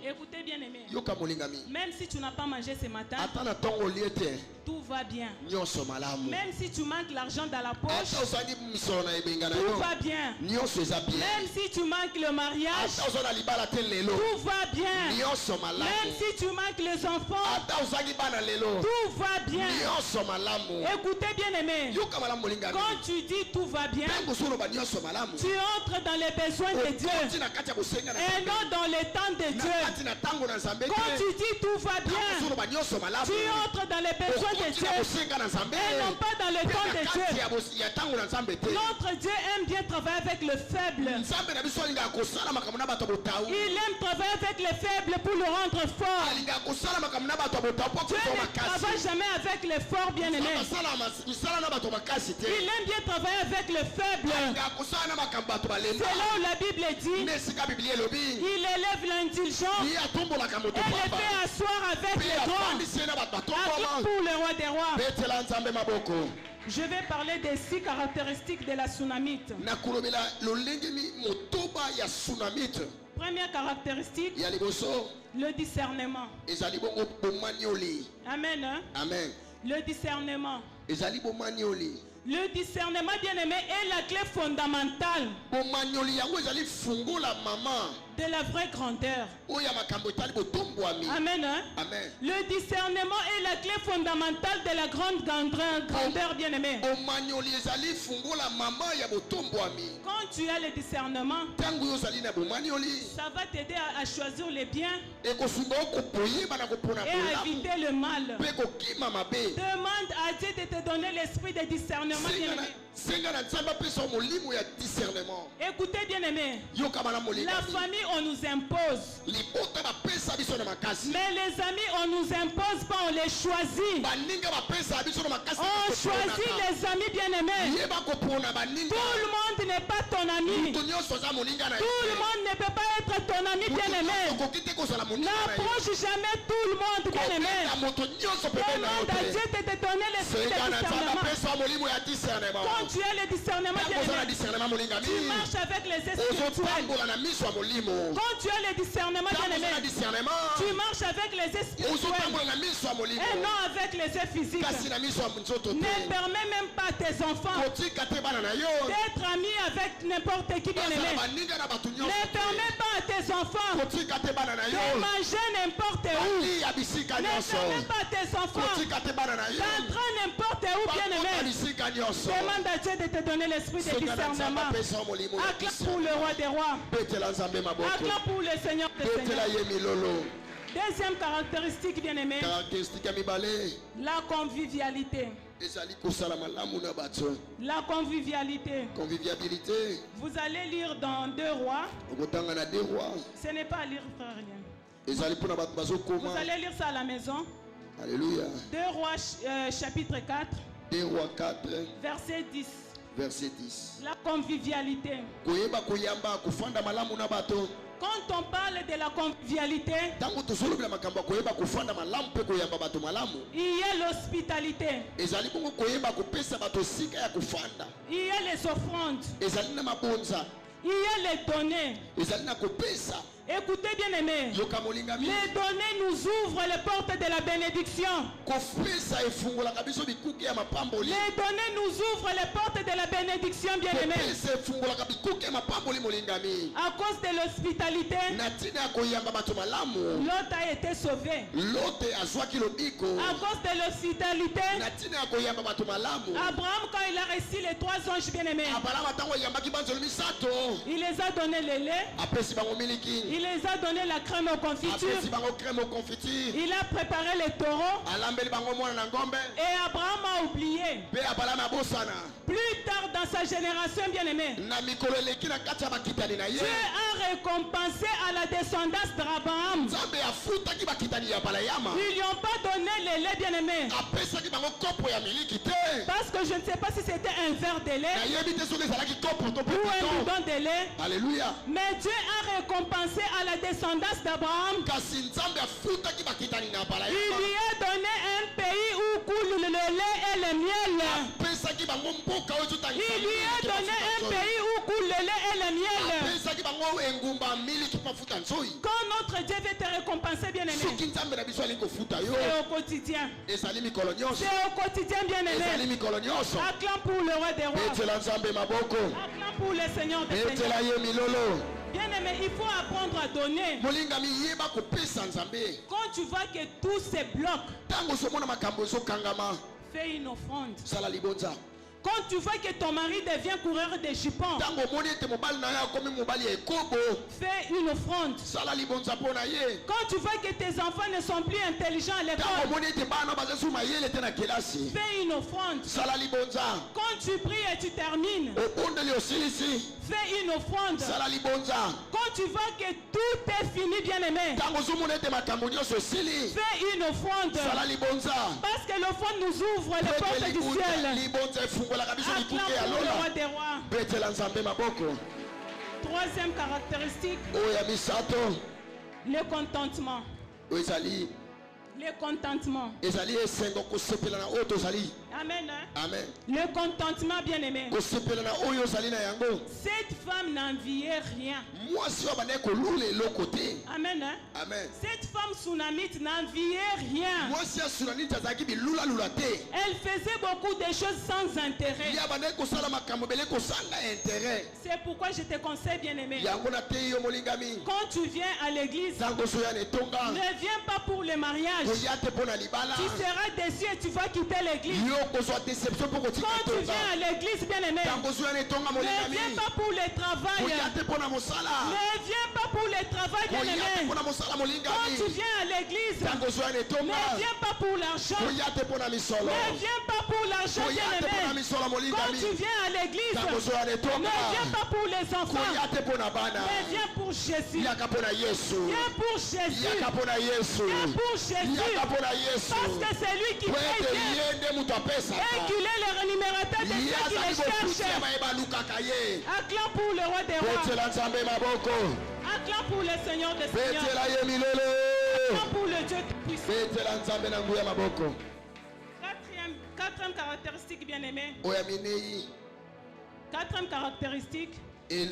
Écoutez bien aimé. Même si tu n'as pas mangé ce matin, tout va bien. Même si tu manques l'argent dans la poche, tout va bien. Même si tu manques le mariage, tout va bien. Même si tu manques les enfants, tout va bien. Écoutez bien aimé. Quand tu dis tout va bien, tu entres dans les besoins de Dieu et non dans les temps de Dieu. Quand tu dis tout va bien, tu entres dans les besoins de Dieu et non pas dans les temps de Dieu. Notre Dieu aime bien travailler avec le faible. Il aime travailler avec les faibles pour le rendre fort. Dieu ne travaille jamais avec les forts, bien-aimés. Il aime bien travailler avec les faibles. C'est là où la Bible dit, il élève l'indulgent et les fait asseoir avec les grands. Acclame pour le roi des rois. Je vais parler des 6 caractéristiques de la Sunamite. Première caractéristique, le discernement. Amen. Amen. Le discernement. Le discernement, bien-aimé, est la clé fondamentale de la vraie grandeur. Amen. Hein? Amen. Le discernement est la clé fondamentale de la grande grandeur, bien-aimé. Quand tu as le discernement, ça va t'aider à choisir les biens et à éviter le mal. Demande à Dieu de te donner l'esprit de discernement, bien-aimé. Écoutez, bien-aimé, la famille, on nous impose. Mais les amis, on nous impose pas, on les choisit. On choisit les amis, bien-aimés. Tout le monde n'est pas ton ami. Tout le monde ne peut pas être ton ami, bien-aimé. N'approche jamais tout le monde, bien-aimé. Demande à Dieu de te donner l'esprit de discernement. Quand tu as le discernement, bien-aimé, tu marches avec les esprits spirituels. Quand tu as le discernement, bien-aimé, tu marches avec les esprits spirituels et non avec les yeux physiques. Ne permets même pas à tes enfants d'être amis avec n'importe qui, bien-aimé. Ne permets pas à tes enfants de manger n'importe où. Ne permets pas à tes enfants d'entrer n'importe où, bien-aimé. Demande à Dieu de te donner l'esprit de discernement. Acclame pour le roi des rois. Acclame pour le Seigneur des seigneurs. Deuxième caractéristique, bien-aimé, la convivialité. La convivialité. Vous allez lire dans 2 Rois. Ce n'est pas à lire, frère. Vous allez lire ça à la maison. Alléluia. 2 Rois chapitre 4. 2 Rois 4. Verset 10. Verset 10. La convivialité. Quand on parle de la convivialité, il y a l'hospitalité. Il y a les offrandes. Il y a les données. Écoutez, bien aimé, les données nous ouvrent les portes de la bénédiction. Les données nous ouvrent les portes de la bénédiction, bien aimé. À cause de l'hospitalité, Lot a été sauvé. À cause de l'hospitalité, Abraham, quand il a reçu les 3 anges, bien aimés, il les a donné le lait. Il les a donné la crème aux confitures. Il a préparé les taureaux. Et Abraham a oublié. Plus tard dans sa génération, bien-aimé, Dieu a récompensé à la descendance d'Abraham. Ils lui ont pas donné le lait, bien-aimé. Parce que je ne sais pas si c'était un verre de lait ou un bidon de lait. Alléluia. Mais Dieu a récompensé à la descendance d'Abraham. Il lui a donné un pays où coule le lait et le miel. Il lui a donné un pays où coule le lait et le miel. Quand notre Dieu veut te récompenser, bien aimé, c'est au quotidien. C'est au quotidien, bien aimé. Acclame pour le roi des rois. Acclame pour le Seigneur des seigneurs. Bien aimé, il faut apprendre à donner. Quand tu vois que tout se bloque, fais une offrande. Quand tu vois que ton mari devient coureur de jupons, fais une offrande. Quand tu vois que tes enfants ne sont plus intelligents à l'école, fais une offrande. Quand tu pries et tu termines, fais une offrande. Quand tu vois que tout est fini, bien aimé, fais une offrande. Parce que l'offrande nous ouvre les portes du ciel. Acclame pour le roi des rois. Troisième caractéristique, le contentement. Le contentement. Amen. Amen. Le contentement, bien-aimé. Kosepela oyo zali na yango. Cette femme n'enviait rien. Mwasi wa bana kolula eloko te. Amen. Amen. Cette femme sunamite n'enviait rien. Mwasi ya sunamite azaki bilula lula te. Elle faisait beaucoup de choses sans intérêt. Ya bana kosala makambo bele kosala intérêt. C'est pourquoi je te conseille, bien-aimé. Yango na te yo molingami. Quand tu viens à l'église, Zango soya ne tonga. ne viens pas pour le mariage. Koyate pona libala. Tu seras déçu et tu vas quitter l'église. Yo kozwa déception pour kotika Quand tu tonga. viens à l'église, bien-aimé, Zango soya ne tonga ne molingami. viens pas pour le travail. Koyate pona mosala. Ne viens pas pour le travail, Koyate bien-aimé. pona mosala Quand molingami. tu viens à l'église, Zango soya ne ne tonga. viens pas pour l'argent. Koyate pona misolo. Ne viens pas pour l'argent, Koyate pona bien-aimé. misolo Quand molingami. tu viens à l'église, Zango soya ne ne tonga. viens pas pour les enfants. Koyate pona bana. Mais viens pour Jésus. Yaka pona Yesu. Viens pour Jésus. Yaka pona Yesu. Viens pour Jésus. Yaka pona Yesu. Parce que c'est lui qui Kwete paye bien. yende mutu apesa. Et qu'il est le rémunérateur de ceux qui Yazali les bofuti cherchent. ya bayeba lukaka ye. Acclame pour le roi des rois. Betela nzambe maboko. Acclame pour le Seigneur des seigneurs. Betela ye milele. Acclame pour le Dieu tout-puissant. Betela nzambe na nguya maboko. Quatrième caractéristique, bien-aimé. Oya minei. Quatrième caractéristique,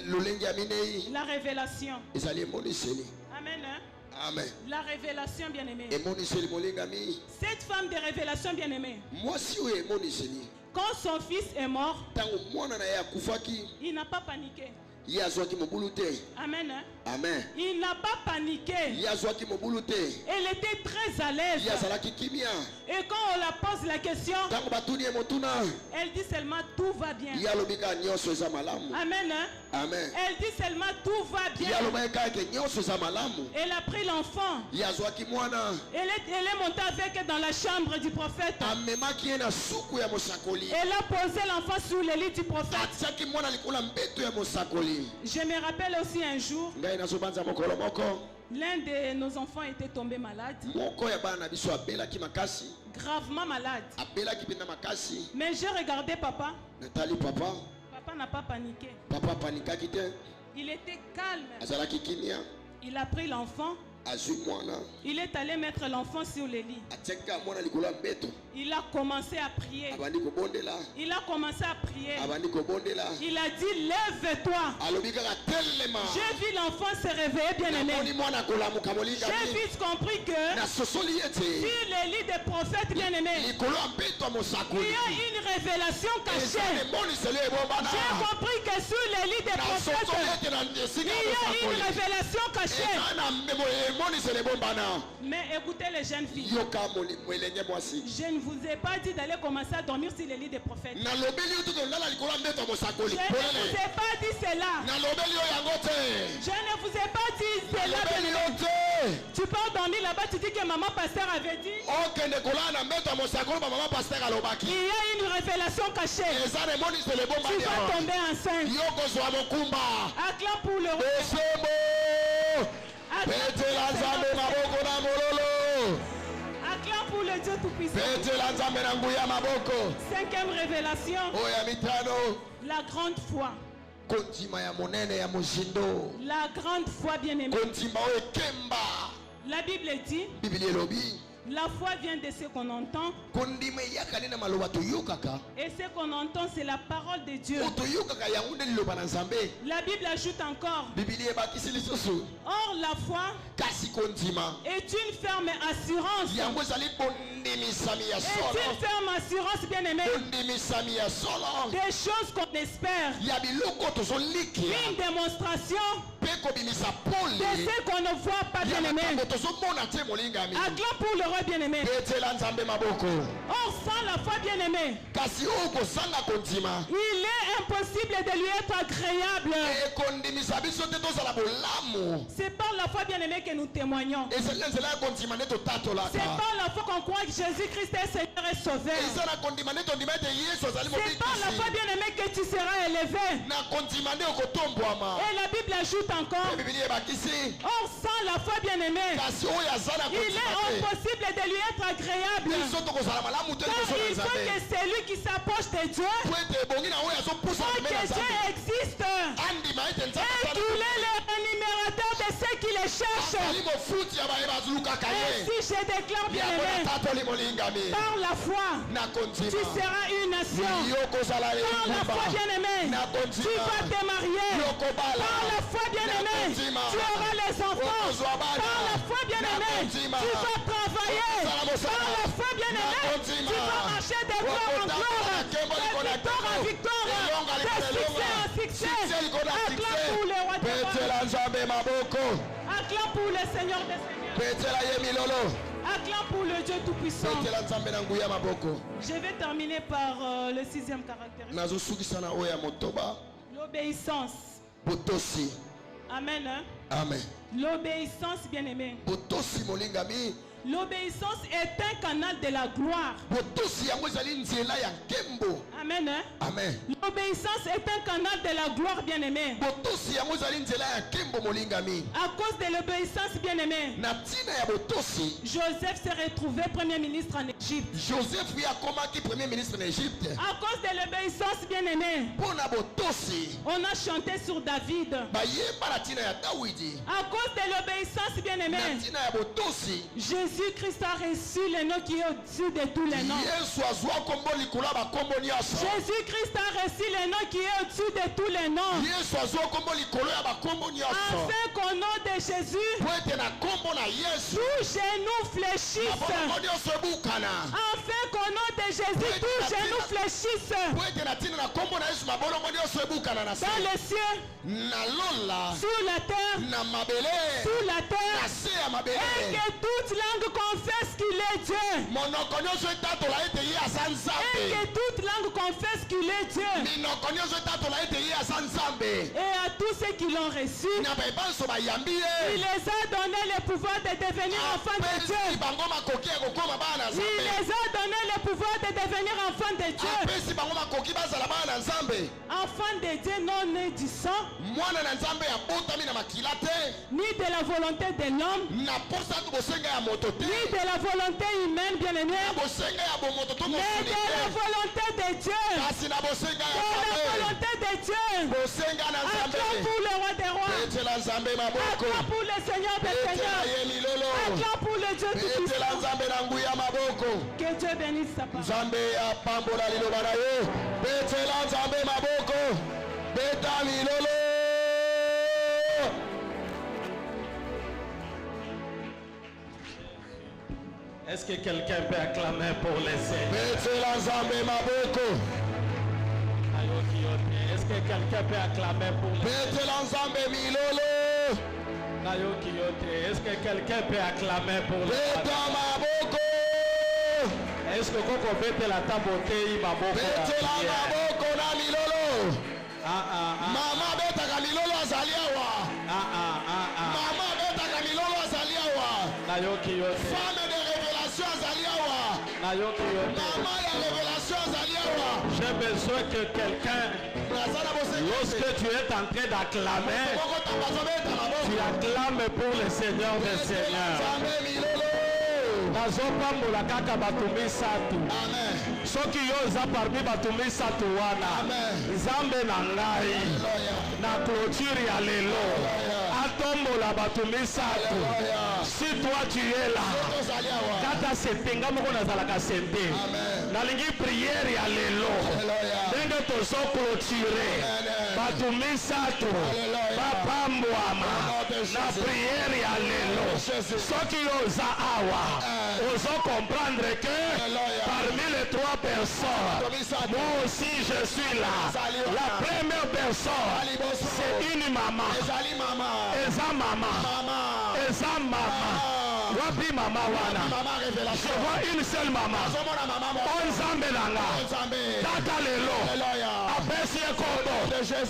Lolenge ya minei. la révélation. Ezali emoniseli. Amen. Hein? Amen. La révélation, bien-aimé. Emoniseli molingami. Cette femme de révélation, bien-aimé, Mwasi oyo emoniseli. quand son fils est mort, Tango mwana na ye akufaki. il n'a pas paniqué. Ye azwaki mobulu te. Amen. Hein? Amen. Il n'a pas paniqué. Ye azwaki mobulu te. Elle était très à l'aise. Ye azalaki kimia. Et quand on la pose la question, Tango batuni ye motuna. elle dit seulement tout va bien. Ye alobi kaka nyonso eza malamu. Amen. Hein? Amen. Elle dit seulement tout va Ye bien. alobaki kaka ke nyonso eza malamu. Elle a pris l'enfant. Ye azwaki mwana. Elle est montée avec elle dans la chambre du prophète. Amemaki ye na suku ya mosakoli. Elle a posé l'enfant sur le lit du prophète. Atiaki mwana likolo ya mbeto ya mosakoli. Je me rappelle aussi un jour, Ngai nazobanza mokolo moko. l'un de nos enfants était tombé malade, Moko ya bana na biso abelaki makasi. gravement malade. Abelaki mpenza makasi. Mais j'ai regardé papa. Natali papa. Papa n'a pas paniqué. Papa panikaki te. Il était calme. Azalaki kimia. Il a pris l'enfant. Azwi mwana. Il est allé mettre l'enfant sur le lit. Atiaki kaka mwana likolo ya mbeto. Il a commencé à prier. Abandi kobondela. Il a commencé à prier. Abandi kobondela. Il a dit, lève-toi. Alobi kaka telema. J'ai vu l'enfant se réveiller, bien Namoni aimé. mwana kolamuka J'ai molingami. vite compris que Nasosoli ete. sur le lit des prophètes, bien aimé, Likolo ya mbeto ya il mosakoli. y a une révélation Eza cachée. emoniseli ebombana. J'ai compris que sur le lit des Nasosoli prophètes, ete na esika il ya y a une mosakoli. révélation cachée. Eza na emoniseli ebombana. Mais écoutez les jeunes filles, Yoka mwelenge mwasi. je ne vous ai pas dit d'aller commencer à dormir sur le lit des prophètes. Nalobeli yo tuto lala likolo ya mbeto ya mosakoli. Je ne vous ai pas dit cela. Nalobeli yo yango te. Je ne vous ai pas dit cela. Nalobeli yo te. Tu peux dormir là-bas, tu dis que maman pasteur avait dit. Okende kolala na mbeto ya mosakoli ba mama pasteur alobaki. Il y a une révélation cachée. Eza na emoniseli Tu ebombani. vas tomber enceinte. Yo kozwa mokumba. Acclame pour le roi. Esembo. Betela nzambe maboko na mololo. Acclame pour le Dieu Tout-Puissant. Betela nzambe na nguya maboko. Cinquième révélation, Oya mitano. la grande foi. Kondima ya monene ya mozindo. La grande foi, bien-aimée. Kondima oyo ekemba. La Bible dit, Biblia elobi. la foi vient de ce qu'on entend. Kondima eyaka nde na maloba toyokaka. Et ce qu'on entend, c'est la parole de Dieu. O toyokaka yango nde liloba na nzambe. La Bible ajoute encore, Biblia ebakisi lisusu. or la foi Kasi kondima. est une ferme assurance. Yango ezali bondimisami ya Est solo. une ferme assurance, bien-aimée, Bondimisami ya solo. des choses qu'on espère. Ya biloko tozolikia. Une démonstration Mpe kobimisa de pole. ce qu'on ne voit pas, Ya bien-aimé. makambo tozomona te molingami. Acclame pour le roi, bien-aimé. Betela nzambe maboko. Or, sans la foi, bien-aimé, Kasi oyo kozanga kondima. il est impossible de lui être agréable. Ekondimisa biso te tozala bolamu. C'est par la foi, bien-aimé, que nous témoignons. ezali na nzela ya kondima nde C'est totatolaka. par la foi qu'on croit que Jésus-Christ est Seigneur et Sauveur. eza na kondima nde tondima ete yesu azali C'est par la foi, mobikisi. bien-aimé, que tu seras élevé. Na kondima nde okotombwama. Et la Bible ajoute encore, Mpe biblia ebakisi. or sans la foi, bien-aimé, kasi oyo aza na il est kondima te. impossible de lui être agréable. biso tokozala malamu te Car liboso na il faut nzambe. que celui qui s'approche de Dieu, po ete ebongi na oyo azopusa faut pembe na que Dieu nzambe. existe. andima ete nzambe Et asala qu'il est le rémunérateur de ceux qui les recherche. Ainsi je déclare bien aimé, par la foi, tu seras une nation. Par la foi bien aimé, tu vas te marier. Par la foi bien aimé, tu auras les enfants. Par la foi bien aimé, tu vas travailler. Par la foi bien aimé, tu vas marcher de gloire en gloire, de victoire en victoire, de succès en succès. Acclame pour le roi des rois. Acclame pour le Seigneur des seigneurs. Acclame pour le Dieu tout-puissant. Je vais terminer par le 6e caractéristique. L'obéissance. Amen. Hein? Amen. L'obéissance, bien-aimé. L'obéissance est un canal de la gloire. Amen. Hein? Amen. L'obéissance est un canal de la gloire, bien-aimé. À cause de l'obéissance, bien-aimé, Joseph s'est retrouvé premier ministre en Égypte. À cause de l'obéissance, bien-aimé, on a chanté sur David. À cause de l'obéissance, bien-aimé, Jésus-Christ a reçu le nom qui est au-dessus de tous les noms. Jésus-Christ a reçu le nom qui est au-dessus de tous les noms. Afin qu'au nom de Jésus, tous genoux fléchissent. Afin qu'au nom de Jésus, tous genoux fléchissent. Dans les cieux, sur la terre, sous la terre, et que toute langue confesse qu'il est Dieu. Et que toute langue confesse qu'il est Dieu. Et à tous ceux qui l'ont reçu, il les a donné le pouvoir de devenir enfants de Dieu. Il les a donné le pouvoir de devenir enfants de Dieu. Enfants de Dieu non nés du sang, ni de la volonté de l'homme, ni de la volonté humaine, bien-aimé, mais de la volonté de Dieu. De la volonté de Dieu. Acclame pour le roi des rois. Acclame pour le Seigneur des seigneurs. Acclame pour le Dieu tout-puissant. Que Dieu bénisse sa parole. Est-ce que quelqu'un peut acclamer pour les Seigneurs? Est-ce que quelqu'un peut acclamer pour les Seigneurs? Est-ce que quelqu'un peut acclamer pour les Seigneurs? Est-ce que vous pouvez te la taboter maboko? Mama betaka milolo azaliawa. Mama betaka milolo azaliawa. Femme de révélation azaliawa. Maman ya révélation azaliawa. J'ai besoin que quelqu'un, lorsque tu es en train d'acclamer, tu acclames pour le Seigneur des Seigneurs. Nazopambola kaka batumi satu. Soki yo za parmi batumi satu wana. Zambe na ngai. Na clôture ya lelo. Atombola batumi satu. Si toi tu es là, kata setenga moko nazalaka sente. Nalingi prière ya lelo. Ndenge tozo clôturer. Batumi satu. Bapambwama. Na prière ya lelo. Soki yo za awa. Osons comprendre que parmi les trois personnes, moi aussi je suis là. La première personne, c'est une maman. Eza maman. Wapi mama wana. Je vois une seule maman. Onzambe nanga. Tata lelo. Apesi kodo.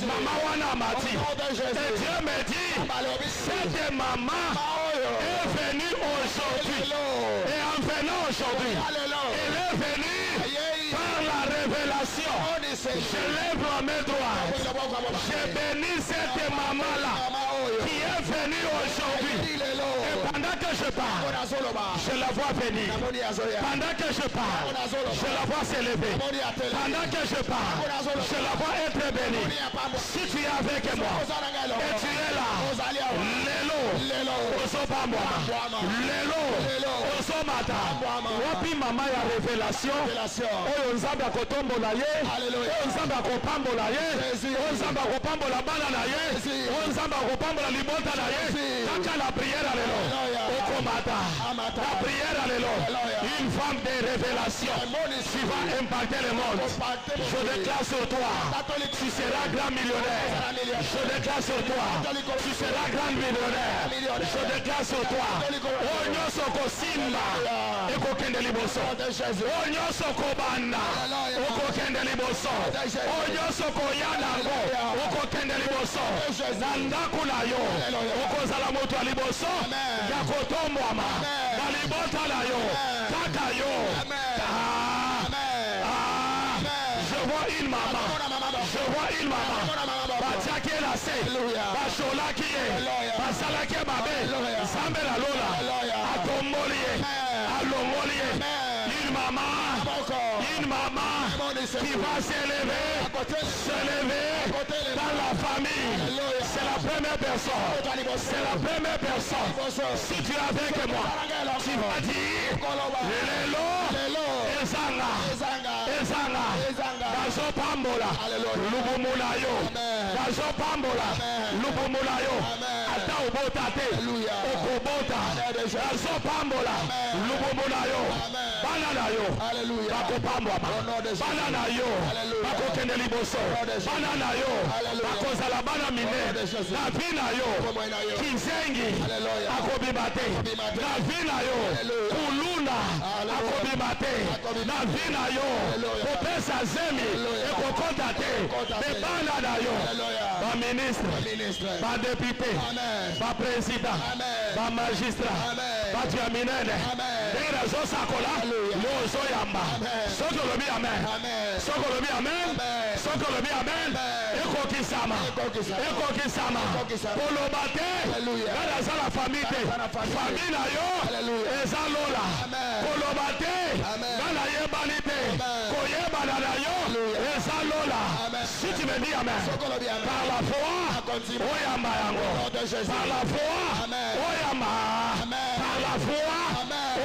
Mama wana mati. Et Dieu me dit, cette maman est venue aujourd'hui. Et en venant aujourd'hui, elle est venue par la révélation. Je lève la main droite. Je bénis cette maman-là qui est venue aujourd'hui. Et pendant que je parle, je la vois venir. Pendant que je parle, je la vois s'élever. Pendant que je parle, je la vois être bénie. Si tu es avec moi et tu es là, Lélo, ozobambwama lelo ozomata wapi mama ya révélation oyo nzambe akotombola ye oyo nzambe akopambola ye oyo nzambe akopambola bana na ye oyo nzambe akopambola libota na ye kaka la prière lelo okomata la prière lelo une femme de révélation tu vas impacter le monde. Je déclare sur toi tu seras grand millionnaire. Je déclare sur toi tu seras grand millionnaire. Je déclare sur toi onyoso kosimba ekokende liboso onyoso kobanda okokende liboso onyoso koyana ngo okokende liboso na ndako na yo okozala moto ya liboso ya kotombwama na libota na yo kaka yo. Je vois une maman, je vois une maman. Batiaki elase, basholaki ye, basalaki mabe, Nzambe na lola, atomboli ye, alongoli ye. Une maman qui va s'élever dans la famille. C'est la première personne. C'est la première personne. Si tu es avec moi, tu vas dire Lelo, Ezanga, Bazo Pambola, Lubumula yo, Bazo Pambola, Lubumula yo, Ata Obotate, Okobota, Bazo Pambola, Lubumula yo, Banana yo, Bako Pambola, Banana yo, Bako Kendeliboso, Banana yo, Bako Zalabana Mine, Navina yo, Kinzengi, Akobibate, Navina yo, Kuluna, Akobibate, Navina yo, Popesa Zemi, Ekokotate, Banana yo, ba ministre, ba député, ba président, ba magistrat, ba diaminene, Dera Zosakola, Lozo Yamba, Sokolobi Amen, Sokolobi Amen, Sokolobi Amen, Ekokisama, Ekokisama, Kolobate, Dera Zala famille, famille na yo, Ezalola, Kolobate, Dera Yebalite, Koyebala na yo, Ezalola. Si tu me dis Amen, par la foi, Oyamba yango, par la foi, Oyamba, par la foi,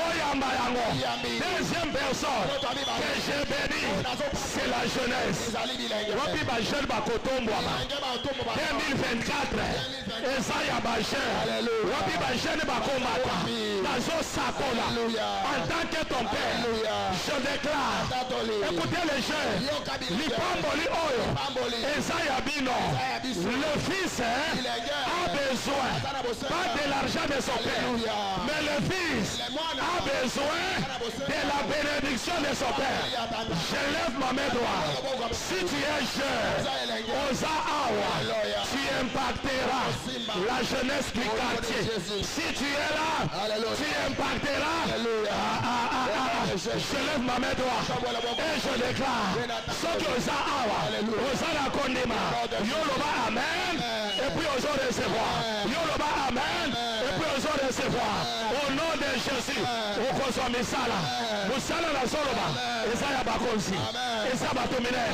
Oyamba yango. Deuxième personne que j'ai béni, c'est la jeunesse. Wapi ba jeune ba kotombo 2024, Ezaya ba jeune, Wapi ba jeune ba komata, Nazo Sakola, en tant que ton père, je déclare, écoutez les jeunes, Lipamboli Oyo, Ezaya Bino, le fils a besoin, pas de l'argent de son père, mais le fils a besoin de la bénédiction de son père. Je lève ma main droite. Si tu es jeune, Oza Awa, tu impacteras la jeunesse du quartier. Si tu es là, tu impacteras. Je lève ma main droite et je déclare ce que Oza Awa, Oza la Kondima, Yoloba Amen, et puis Oza recevoir. Yoloba Amen, et puis Oza recevoir. Au nom de Jésus, Okoso Misala, Musala la Soloba, Ezaya Bakonsi, Ezaya Batomine,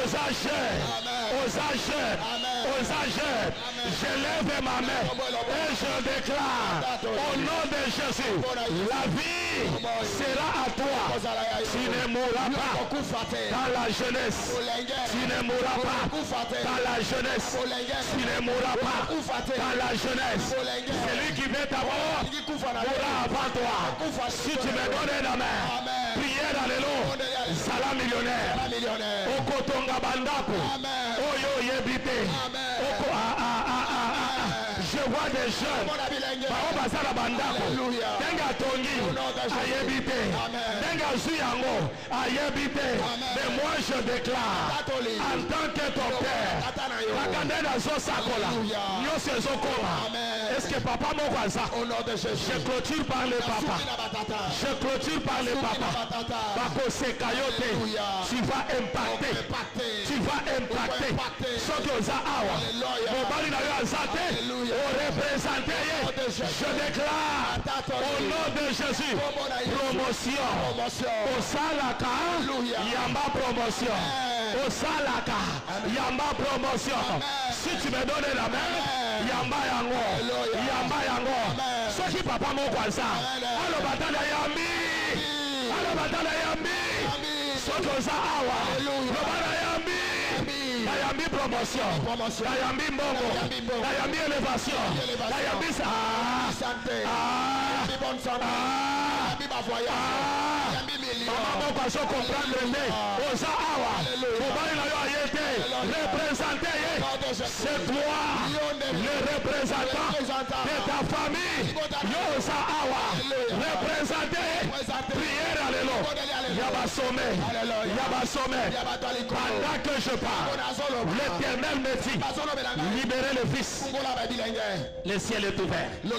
Oza jeune, je lève ma main et je déclare au nom de Jésus, la vie sera à toi. Tu ne mourras pas dans la jeunesse. Tu ne mourras pas dans la jeunesse. Tu ne mourras pas dans la jeunesse. Celui qui veut t'avoir mourra avant toi. Si tu me donnes la main, prière à l'élo, sala millionnaire. Okotonga bandako. Oyo yebite. Oko je vois des jeunes. Baoba sala bandako. Tenga tongi. Ayebite. Tenga zuyango. Ayebite. Mais moi je déclare en tant que ton père. Bakandena zo sakola. Nyose zo koma. Est-ce que papa mokwaza? Je clôture par le papa. Je clôture par le papa. Bako sekayote. Tu vas impacter. Tu vas impacter. Ce que za awa. Mobali na yo azate. Au représenté. Je déclare au nom de Jésus. Promotion. Au salaka. Yamba promotion. Au salaka. Yamba promotion. Si tu me donnes la main, yamba yango yamba yango soki papa moko aza aloba tala yambi aloba tala yambi soki oza awa loba na yambi Nayambi promotion, Nayambi mbongo, Nayambi élévation, Nayambi santé, Nayambi bonne santé, Nayambi ma voyage, Nayambi million. Maman va se comprendre le aux awa, représenter, c'est toi, le représentant de ta famille, Yosa awa, représenter, prière, alléluia, Yaba sommet, pendant que je parle. L'Éternel me dit, libérez le Fils. Le ciel est ouvert. Le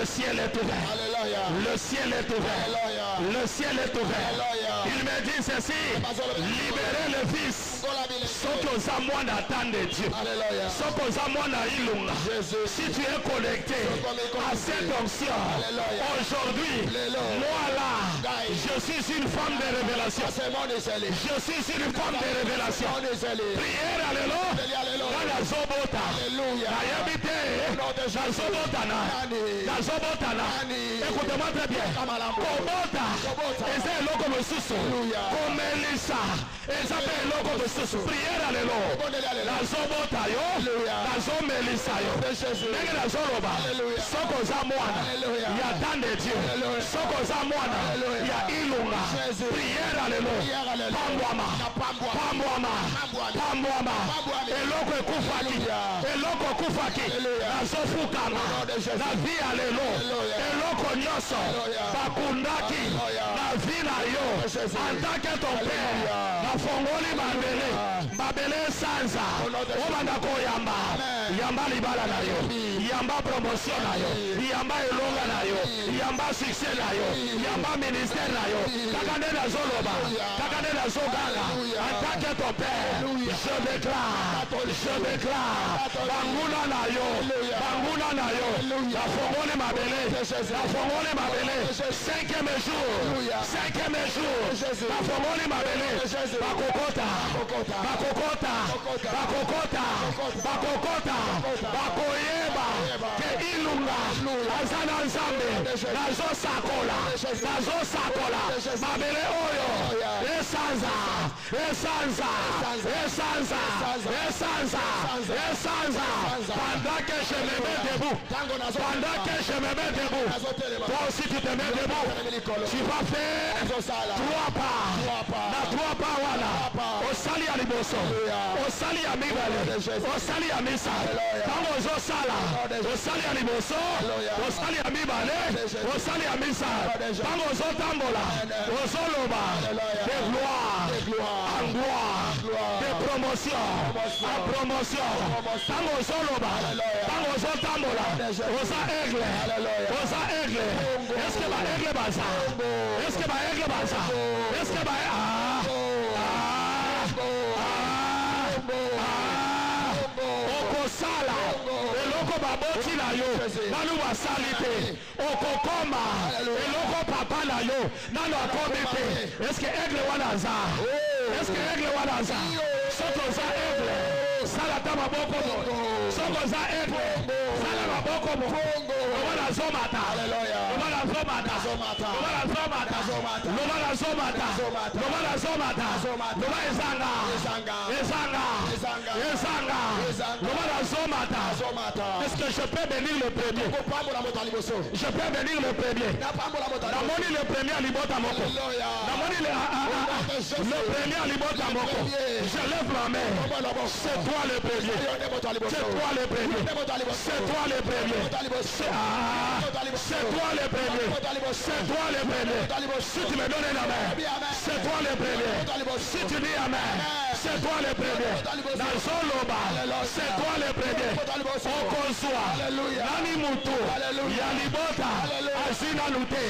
ciel est ouvert. Le ciel est ouvert. Le ciel est ouvert. Il me dit ceci, libérez le Fils. Sauf que aux amours d'attendre de Dieu. Sauf qu'aux amours d'Ilunga. Si tu es connecté à cette onction, aujourd'hui, moi là, je suis une femme de révélation. Je suis une femme de révélation. Prière, alléluia. Dans la Zobota. Nayabite. La Zobotana. Écoutez-moi très bien. Kobota. Et c'est le logo de Soussou. Comme Elisa. Et ça fait le logo de Soussou. Prière, alléluia. La Zobota yo. La Zomelisa yo. Nègre la Zoloba. Soko Zamoana. Il y a tant de Dieu. Soko Zamoana. Il y a Ilunga. Prière, alléluia. Pamwama. Pamwama. Eloko ekufaki. Eloko kufaki. Nazofukama. Na vie alléluia. Eloko nyoso. Bakundaki. Na vie na yo. En tant que ton père. Na fongoli mabele. Mabele sanza. Omanda koyamba. Yamba libala na yo. Yamba promotion na yo. Yamba elonga na yo. Yamba succès na yo. Yamba ministère na yo. Kakande na zoloba. Kakande na zogala. En tant que ton père. Je déclare. Banguna na yo. Banguna na yo. La fongoli mabele. La fongoli mabele. Cinquième jour. La fongoli mabele. Bakokota. Bakoyeba. Ke ilunga. Azana nzambe. Nazo sakola. Mabele oyo. Esanza. Pendant que je me mets debout. Toi aussi tu te mets debout. Tu vas faire 3 pas. Voilà. Osali ya liboso. Osali ya mibale. Osali ya misa. Tango osala. Osali ya liboso. Osali ya mibale. Osali ya misa. Tango ozotambola. Ozoloba. De gloire. En gloire. De promotion. En promotion. Tango ozoloba. Tango ozotambola. Oza aigle. Est-ce que ba aigle baza? Est-ce que ba okosala eloko baboti na yo nanu basali te okokoma eloko papa na yo nanu akomi te. Est-ce que aigle wana aza? Soki oza aigle sala ta maboko mo. Soki oza aigle sala maboko mo. Loba zomata. Est-ce que je peux bénir le premier? Je peux bénir le premier. Namoni le premier à libota moko. Le premier à libota moko. Je lève la main. C'est toi le premier. C'est toi le premier. C'est toi le premier. Si tu me donnes la main, c'est toi le premier. Si tu dis amen, c'est toi le premier. Dans son loba, c'est toi le premier. On conçoit. Nani mutu. Yalibota. Azina lute.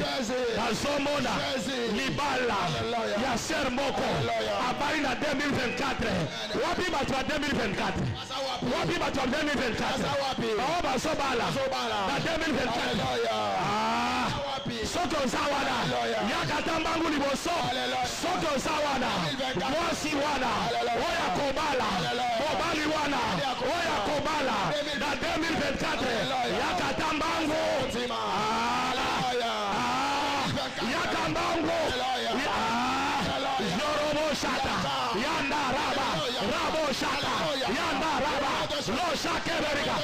Dans son mona. Libala. Yasser moko. Abaina 2024. Wapi batwa 2024. soki oza wana yakata mbangu liboso soki oza wana mwasi wana oyo akobala mobali wana oyo akobala na 2024 yakata mbangu yaka mbangu Shata, Yanda Raba, Rabo Shata, Yanda Raba, Lo Shakeberiga.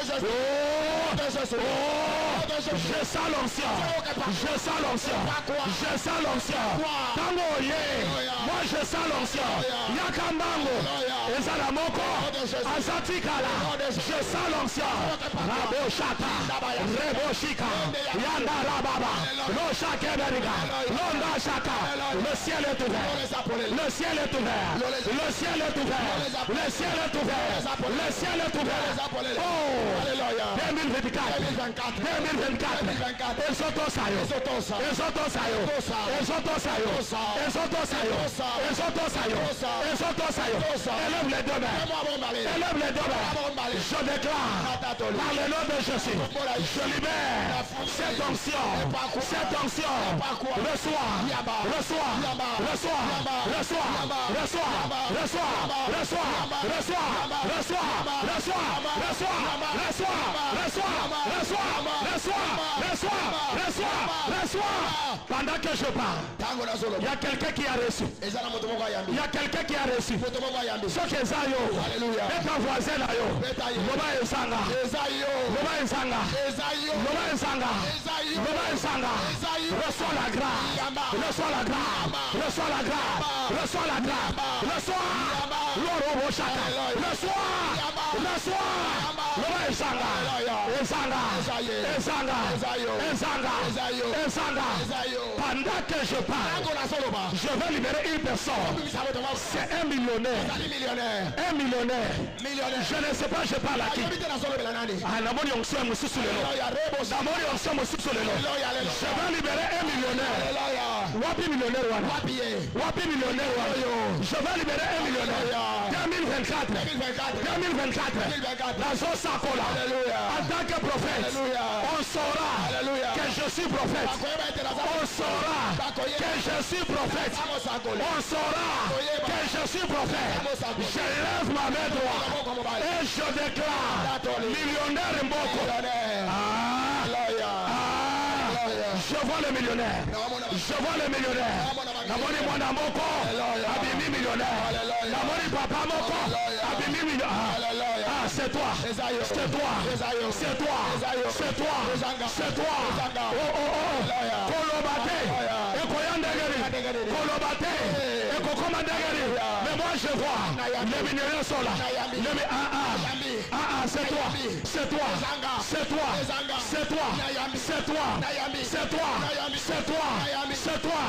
Je sens l'ancien, je sens l'ancien, je sens l'ancien. Tango ye, moi je sens l'ancien. Yakambango, Ezalamoko, Azatikala, je sens l'ancien. Rabo Shata, Rebo Shika, Yanda Rababa, Lo Shakeberiga, Londa Shaka. Le ciel est ouvert, le ciel est ouvert, le ciel est ouvert, le ciel est ouvert, le ciel est ouvert. Oh, 2024, 2024, Ezotosayo, Ezotosayo, Ezotosayo, Ezotosayo, Ezotosayo, Ezotosayo. Élève les deux mains, élève les deux mains. Je déclare, par le nom de Jésus, je libère cette onction, reçois, reçois, reçois, reçois, reçois, reçois, reçois, reçois, reçois, reçois, reçois, reçois, reçois, reçois, reçois. Pendant que je parle, il y a quelqu'un qui a reçu. Il y a quelqu'un qui a reçu. Ce que Zayo, et ton voisin là, Loba Ezanga, Loba Ezanga, Loba Ezanga, Loba Ezanga, reçois la grâce, reçois la grâce, reçois la grâce, reçois la grâce, reçois l'oro chaka, reçois, reçois, Loba Ezanga, Ezanga, Ezanga, Ezanga, Ezanga. Pendant que je parle, je vais libérer une personne. C'est un millionnaire. Un millionnaire. Je ne sais pas, je parle à qui. Je vais libérer un millionnaire. Wapi millionnaire. Wapi millionnaire. Je vais libérer un millionnaire. 2024. 2024. La zone Sakola. En tant que prophète, on saura que je suis prophète. On saura que je suis prophète. On saura que je suis prophète. Je lève ma main droite et je déclare millionnaire Mboko. Je vois le millionnaire. Je vois le millionnaire. Namoni mwana Mboko. Abimi millionnaire. Namoni papa Mboko. Abimi millionnaire. Ah, c'est toi. C'est toi. C'est toi. C'est toi. C'est toi. Oh, oh, oh. Kolobate. Ekoyandegeri. Kolobate. Ekokomandegeri. Mais moi je vois. Les millionnaires sont là. C'est toi. C'est toi. C'est toi. C'est toi. C'est toi. C'est toi. C'est toi. C'est toi.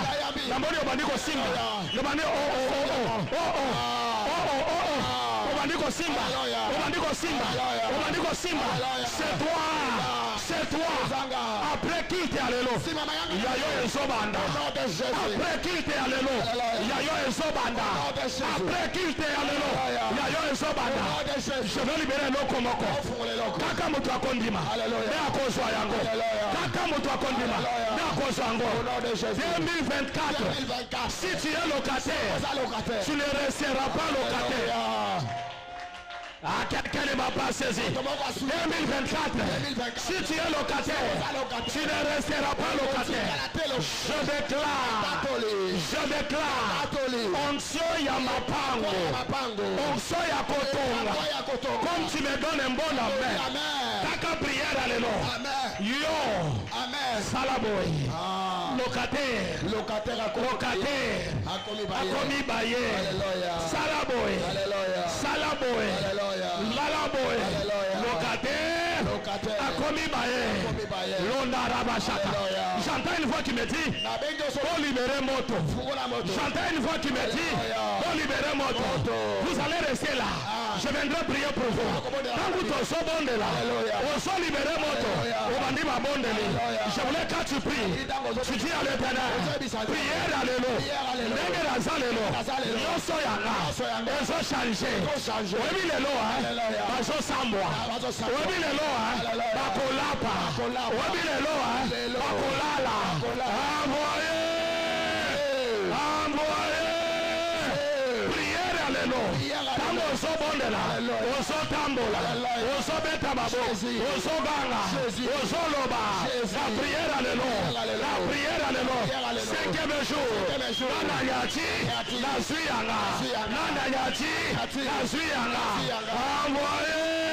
Namoni obandiko simba. Namoni oh oh oh oh oh oh. Obandiko simba. Obandiko simba. Obandiko simba. C'est toi. C'est toi. Après qui t'es allé là? Yayo Ezobanda. Après qui t'es allé là? Yayo Ezobanda. Après qui t'es allé là? Yayo Ezobanda. Je vais libérer nos komoko. Kaka mutu akondima. Ne akozwa yango. Kaka mutu akondima. Ne akozwa yango. 2024. Si tu es locataire, tu ne resteras pas locataire. Ah, quelqu'un ne m'a pas saisi. 2024, si tu es locataire, tu ne resteras pas locataire. Je déclare, onction ya mapango, onction ya kotonga. Comme tu me donnes un bon amen, taka prière allélo. Yo, salaboy, locataire, akomi baye, salaboy, Lalaboy, locataire, akomi baye, londa rabashaka. J'entends une voix qui me dit, oh libérer moto. J'entends une voix qui me dit, oh libérer moto. Vous allez rester là. Je viendrai prier pour vous. Quand vous t'en bonde là, on s'en libérer moto. On va dire ma bonde là. Je voulais quand tu pries, tu dis à l'éternel, prière allélo. Nenge razalelo. Yoso yanga. Ils ont changé. Oui les lois. Bazo sambwa. Oui les lois. Bakolapa. Oui les lois. Bakolala. lelo tango ozobondela ozotambola ozobeta maboko ozoganga ozoloba la prière lelo la prière lelo 5e jour nana yati la zuyanga nana yati la zuyanga envoyé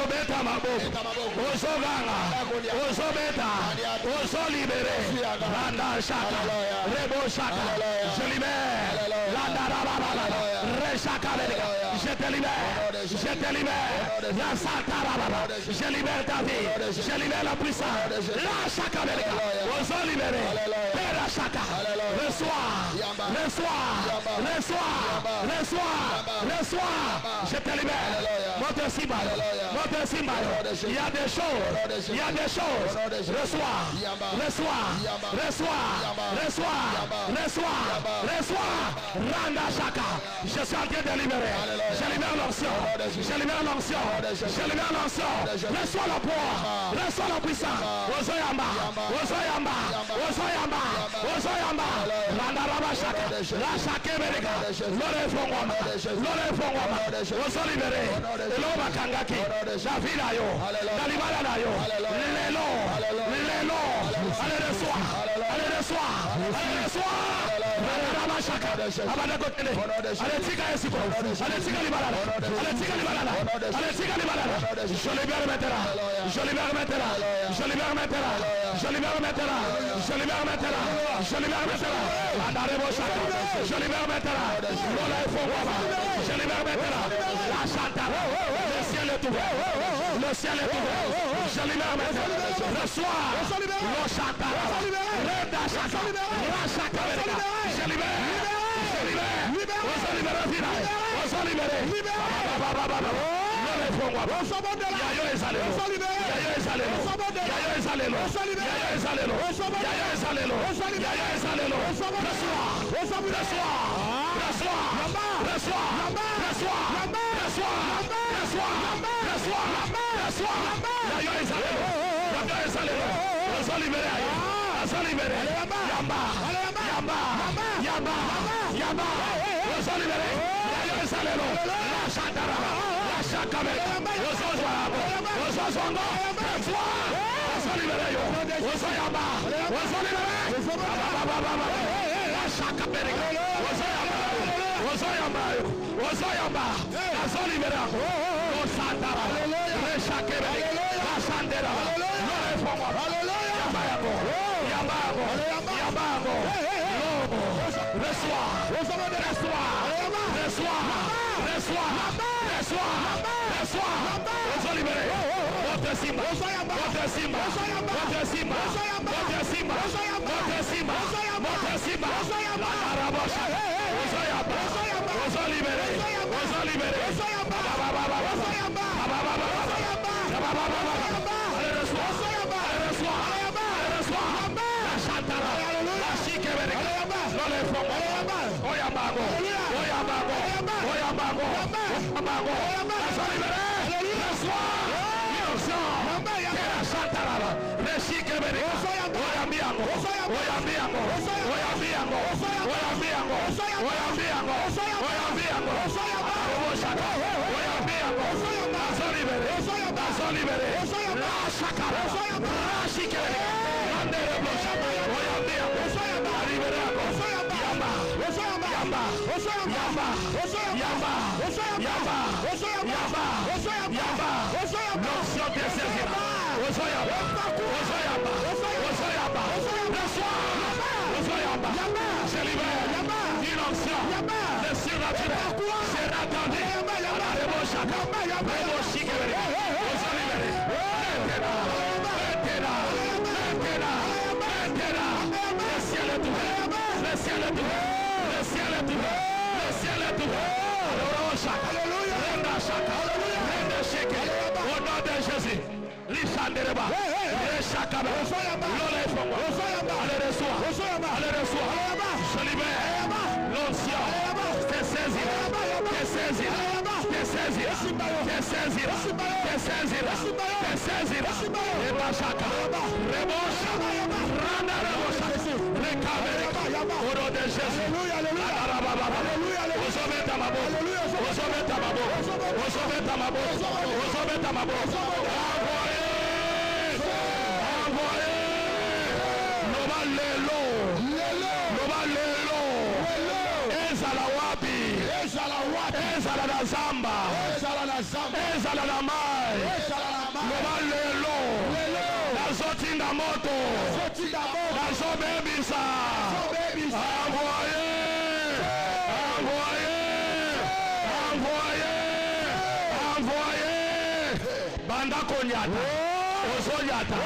Beta maboko ozoganga ozobeta ozolibere randa shaka rebo shaka je libère landa rababa reshaka je te libère la santa rababa je libère ta vie je libère la puissance la shaka ozolibere pera shaka reçois je te libère monte Simba. Il y a des choses. Reçois. Randa Shaka. Je suis en train de libérer. Je libère l'onction. Reçois la poids. Reçois la puissance. Ozoyamba. Randa Raba Shaka. La Shaka America. Lore Fongwama. Ozo libéré. L'homme Kangaki. David ayo, Dalibala ayo, lelo, allez reçois, abada kotele, allez tika esiko, allez tika libala, je libère maintenant, Andarebo Shaka, je libère maintenant, Lola et Fongwama, je libère maintenant, la Chantara, le ciel est ouvert, je libère maintenant, reçois, le Chantara, Reda Shaka, la Shaka, je libère, Au nom de Jésus. Nazotinda moto, nazobebisa, envoyez, banda konyata, ozonyata,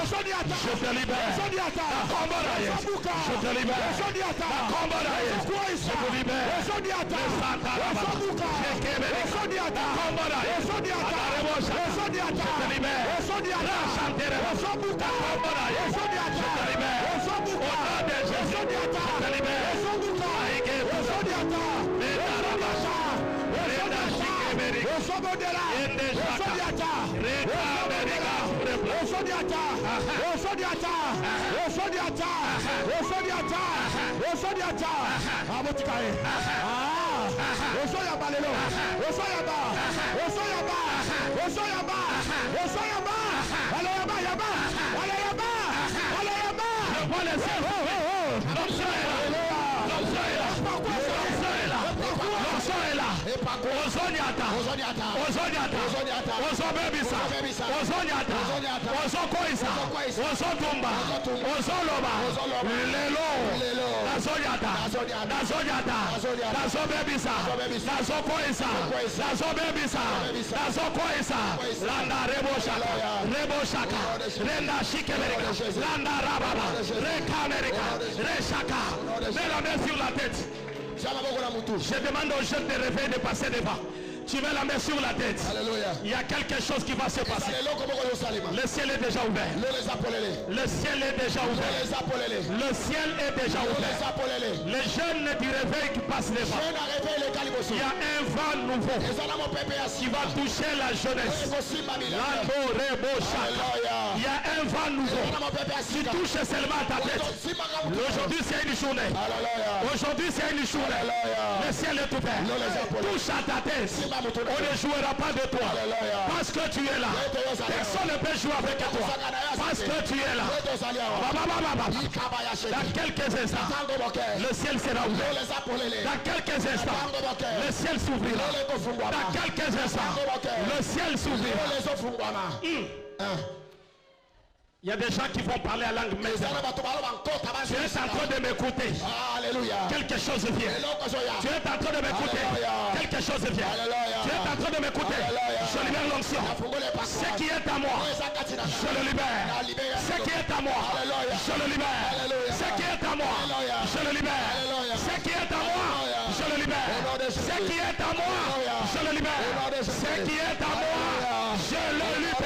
je te libère, nakombaraye, je te libère, nakombaraye, je te libère, nakombaraye, Je demande aux jeunes de réveiller, de passer devant. Tu mets la main sur la tête. Alléluia. Il y a quelque chose qui va se passer. Le ciel est déjà ouvert. Le ciel est déjà ouvert. Le ciel est déjà ouvert. Les jeunes du réveil qui passent devant. Il y a un vent nouveau qui va toucher la jeunesse. Il y a un vent nouveau qui touche seulement ta tête. Aujourd'hui c'est une journée. Aujourd'hui c'est une journée. Le ciel est ouvert. Touche à ta tête. On ne jouera pas de toi. Parce que tu es là. Personne ne peut jouer avec toi. Parce que tu es là. Dans quelques instants, le ciel sera ouvert. Dans quelques instants, le ciel s'ouvrira. Dans quelques instants, le ciel s'ouvrira. Il y a des gens qui vont parler à langue maintenant. Tu es en train de m'écouter. Quelque chose vient. Tu es en train de m'écouter. Quelque chose vient. Tu es en train de m'écouter. Je libère l'onction. Ce qui est à moi, je le libère. Ce qui est à moi, je le libère. Ce qui est à moi, je le libère. Ce qui est à moi, je le libère. Ce qui est à moi, je le libère. Ce qui est à moi, je le libère.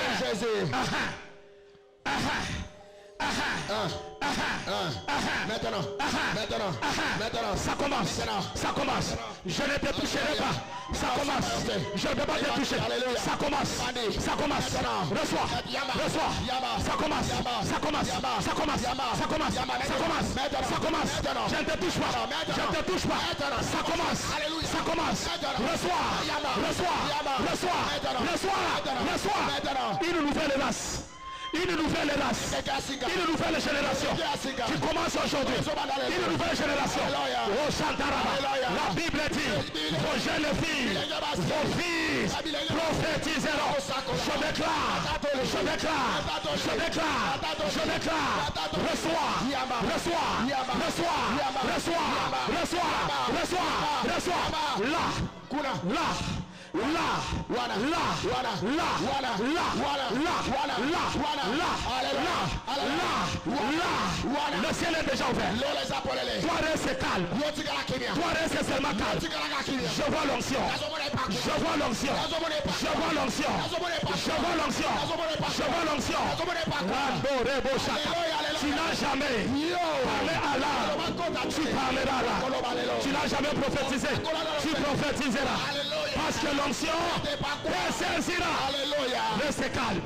Maintenant, ça commence. Je ne te toucherai pas. Ça commence. Je ne peux pas te toucher. Ça commence. Reçois. Ça commence. Je ne te touche pas. Ça commence. Reçois. Une nouvelle race. Une nouvelle génération qui commence aujourd'hui. Une nouvelle génération. Oh Chantaraba, la Bible dit, vos jeunes filles, vos fils prophétiseront. Je déclare. Le ciel est déjà ouvert. Toi reste calme. Toi reste seulement calme. Je vois l'onction. Tu n'as jamais parlé à l'âme. Tu parleras là. Tu n'as jamais prophétisé. Tu prophétiseras. Parce que l'onction saisira. Reste calme.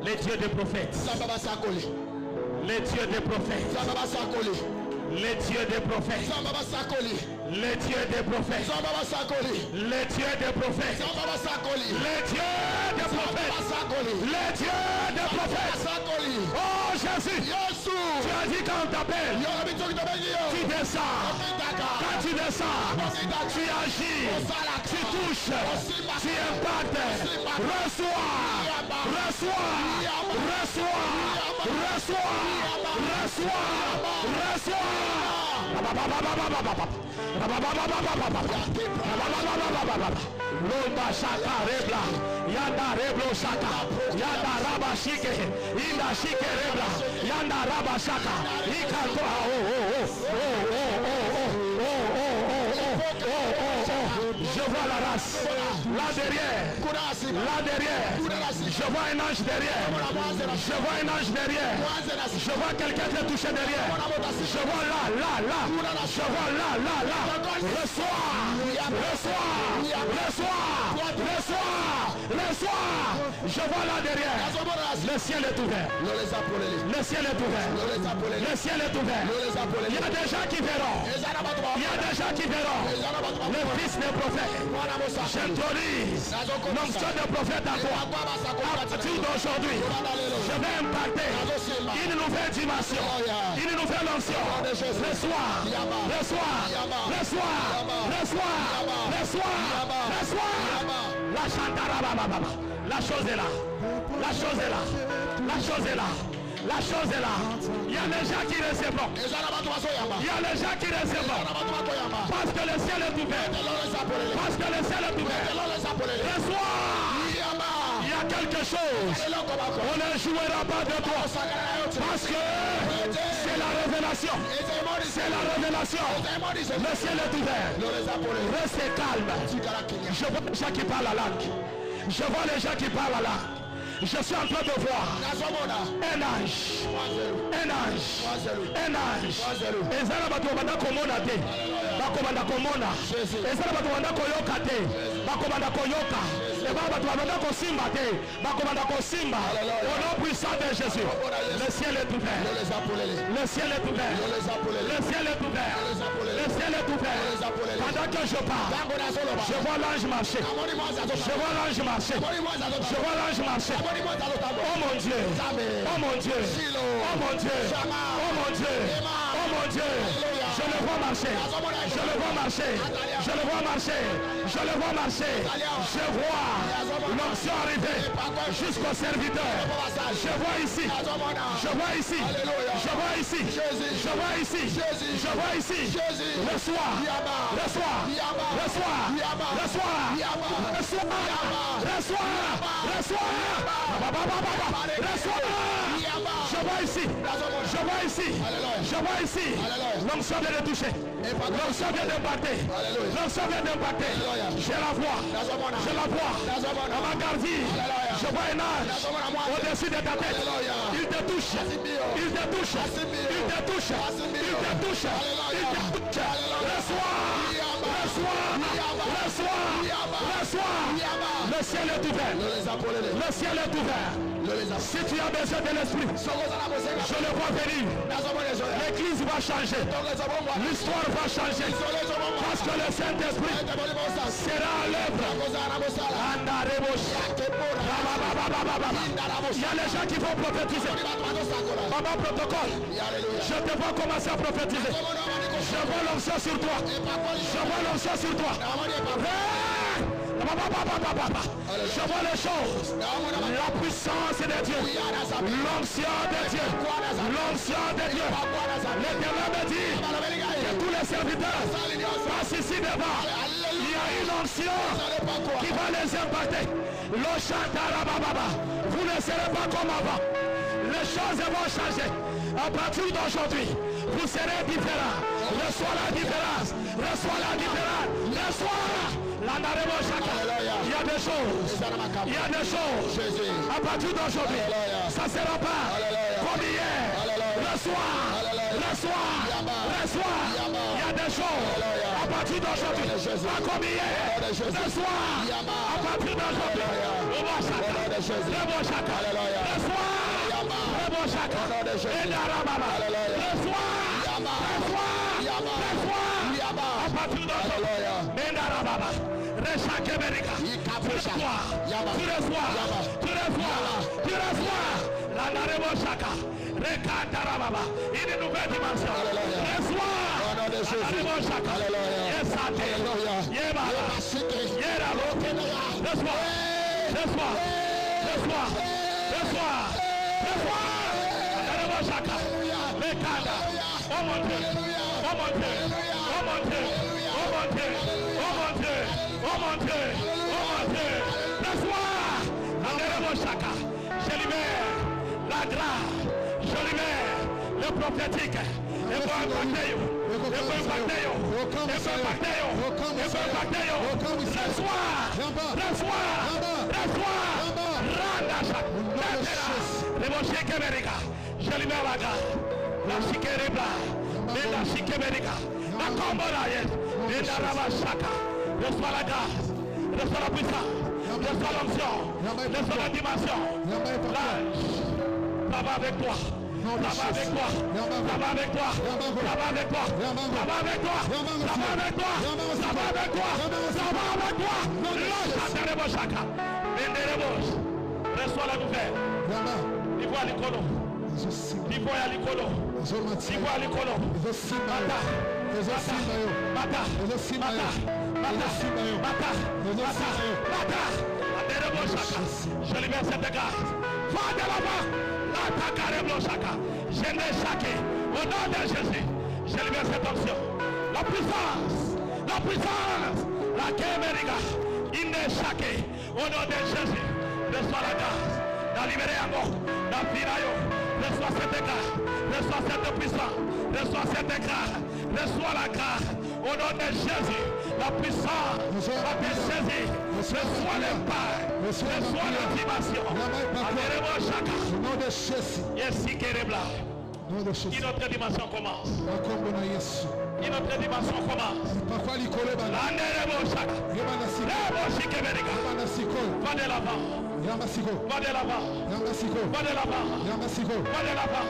Les dieux des prophètes. Les dieux des prophètes. Les dieux des prophètes. Les dieux des prophètes. Les dieux des prophètes. Les dieux des prophètes. Les dieux des prophètes. Oh Jésus. Tu as dit quand on t'appelle, tu descends. Quand tu descends, tu agis, tu touches, tu impactes. Reçois, reçois, reçois, reçois, reçois, reçois. Lomba shaka rebla, yanda reblo shaka, yanda raba shike, inda shike rebla, yanda raba shaka, ikato oh je vois la race, là derrière, je vois un ange derrière, je vois un ange derrière, je vois quelqu'un te toucher derrière, je vois là, je vois là, reçois, je vois là derrière, le ciel est ouvert, le ciel est ouvert, le ciel est ouvert, il y a des gens qui verront, le fils des prophètes, j'autorise l'onction de prophète à toi, à partir d'aujourd'hui, je vais impacter une nouvelle dimension, une nouvelle onction, reçois, la chantara, la chose est là, la chose est là, la chose est là. La chose est là. Il y a les gens qui recevront. Il y a les gens qui recevront. Parce que le ciel est ouvert. Parce que le ciel est ouvert. Reçois. Il y a quelque chose. On ne jouera pas de toi. Parce que c'est la révélation. C'est la révélation. Le ciel est ouvert. Restez calme. Je vois les gens qui parlent la langue. Je vois les gens qui parlent la langue. Je suis en train de voir un ange. Et ça va te demander comment on a été. Et ça va te demander koyoka te. Bakomanda koyoka. Et va te demander ko simba te. Bakomanda ko simba. Au nom puissant de Jésus. Le ciel est ouvert. Le ciel est ouvert. Le ciel est ouvert. Le ciel est ouvert. Pendant que je parle, je vois l'ange marcher. Je vois l'ange marcher. Je vois l'ange marcher. Oh mon Dieu, oh mon Dieu, oh mon Dieu, oh mon Dieu, oh mon Dieu, je le vois marcher, je le vois marcher, je le vois marcher, je le vois marcher, je vois l'onction arriver jusqu'au serviteur, je vois ici, je vois ici, je vois ici, je vois ici, je vois ici, reçois, reçois, reçois, reçois, reçois, reçois, je vois ici, je vois ici, je vois ici, l'onction vient de toucher, l'onction vient d'impacter, l'onction vient d'impacter, je la vois, à ma gardie, je vois un ange au-dessus de ta tête, il te touche, il te touche, il te touche, il te touche, il te touche, reçois, le ciel est ouvert, le ciel est ouvert. Si tu as besoin de l'esprit, je le vois venir. L'église va changer, l'histoire va changer, parce que le Saint-Esprit sera à l'œuvre. Il y a les gens qui vont prophétiser. Maman protocole, je te vois commencer à prophétiser. Je vois l'onction sur toi. Je vois l'onction sur toi. Je vois les choses. La puissance de Dieu. L'onction de Dieu. L'onction de Dieu. L'Éternel me dit que tous les serviteurs passent ici devant. Il y a une onction qui va les impacter. Vous ne serez pas comme avant. Les choses vont changer. À partir d'aujourd'hui, vous serez différents. Reçois la différence. Reçois la différence. Reçois. Il y a des choses. Il y a des choses. À partir d'aujourd'hui, ça ne sera pas comme hier. Reçois. Reçois. Reçois. Il y a des choses. À partir d'aujourd'hui, pas comme hier. Reçois. À partir d'aujourd'hui. Reçois. Une nouvelle dimension. Reçois. Je libère la grâce, je libère le prophétique. Je libère la grâce, la chiquerebla, la chiqueberica, la comboraïe, la rabachaka. Reçois la grâce, reçois la puissance, reçois l'onction, reçois la dimension. L'ange, ça va avec toi. Ça va avec toi, ça va avec toi, ça va avec toi, ça va avec toi, ça va avec toi, ça va avec toi, ça va avec toi. Reçois la nouvelle. Il voit l'icône. Il voit l'icône. Il voit l'icône. Je libère cette grâce. Va de l'avant. Je n'ai chaqué au nom de Jésus. Je libère cette option. La puissance, la kémériga, il n'est chaqué au nom de Jésus. Reçois la grâce, la libéré à mort, la viraille. Reçois cette grâce, reçois cette puissance, reçois cette grâce, reçois la grâce au nom de Jésus. La puissance va te saisir. Reçois l'impact, reçois la dimension. Adhérez-moi chacun. Yes, une autre dimension commence. Une autre dimension commence. Va de l'avant. Va de l'avant. Va de l'avant. Va de l'avant. Va de l'avant.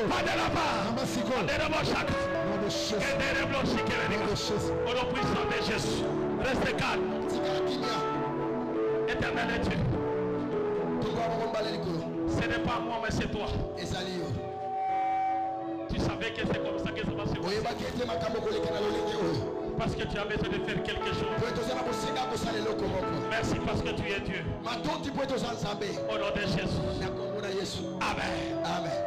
Va de l'avant. Adhérez-moi chacun. Au nom puissant de Jésus. Reste calme. Éternel Dieu. Ce n'est pas moi, mais c'est toi. Tu savais que c'est comme ça que ça va se passer. Parce que tu as besoin de faire quelque chose. Merci parce que tu es Dieu. Au nom de Jésus. Amen. Amen.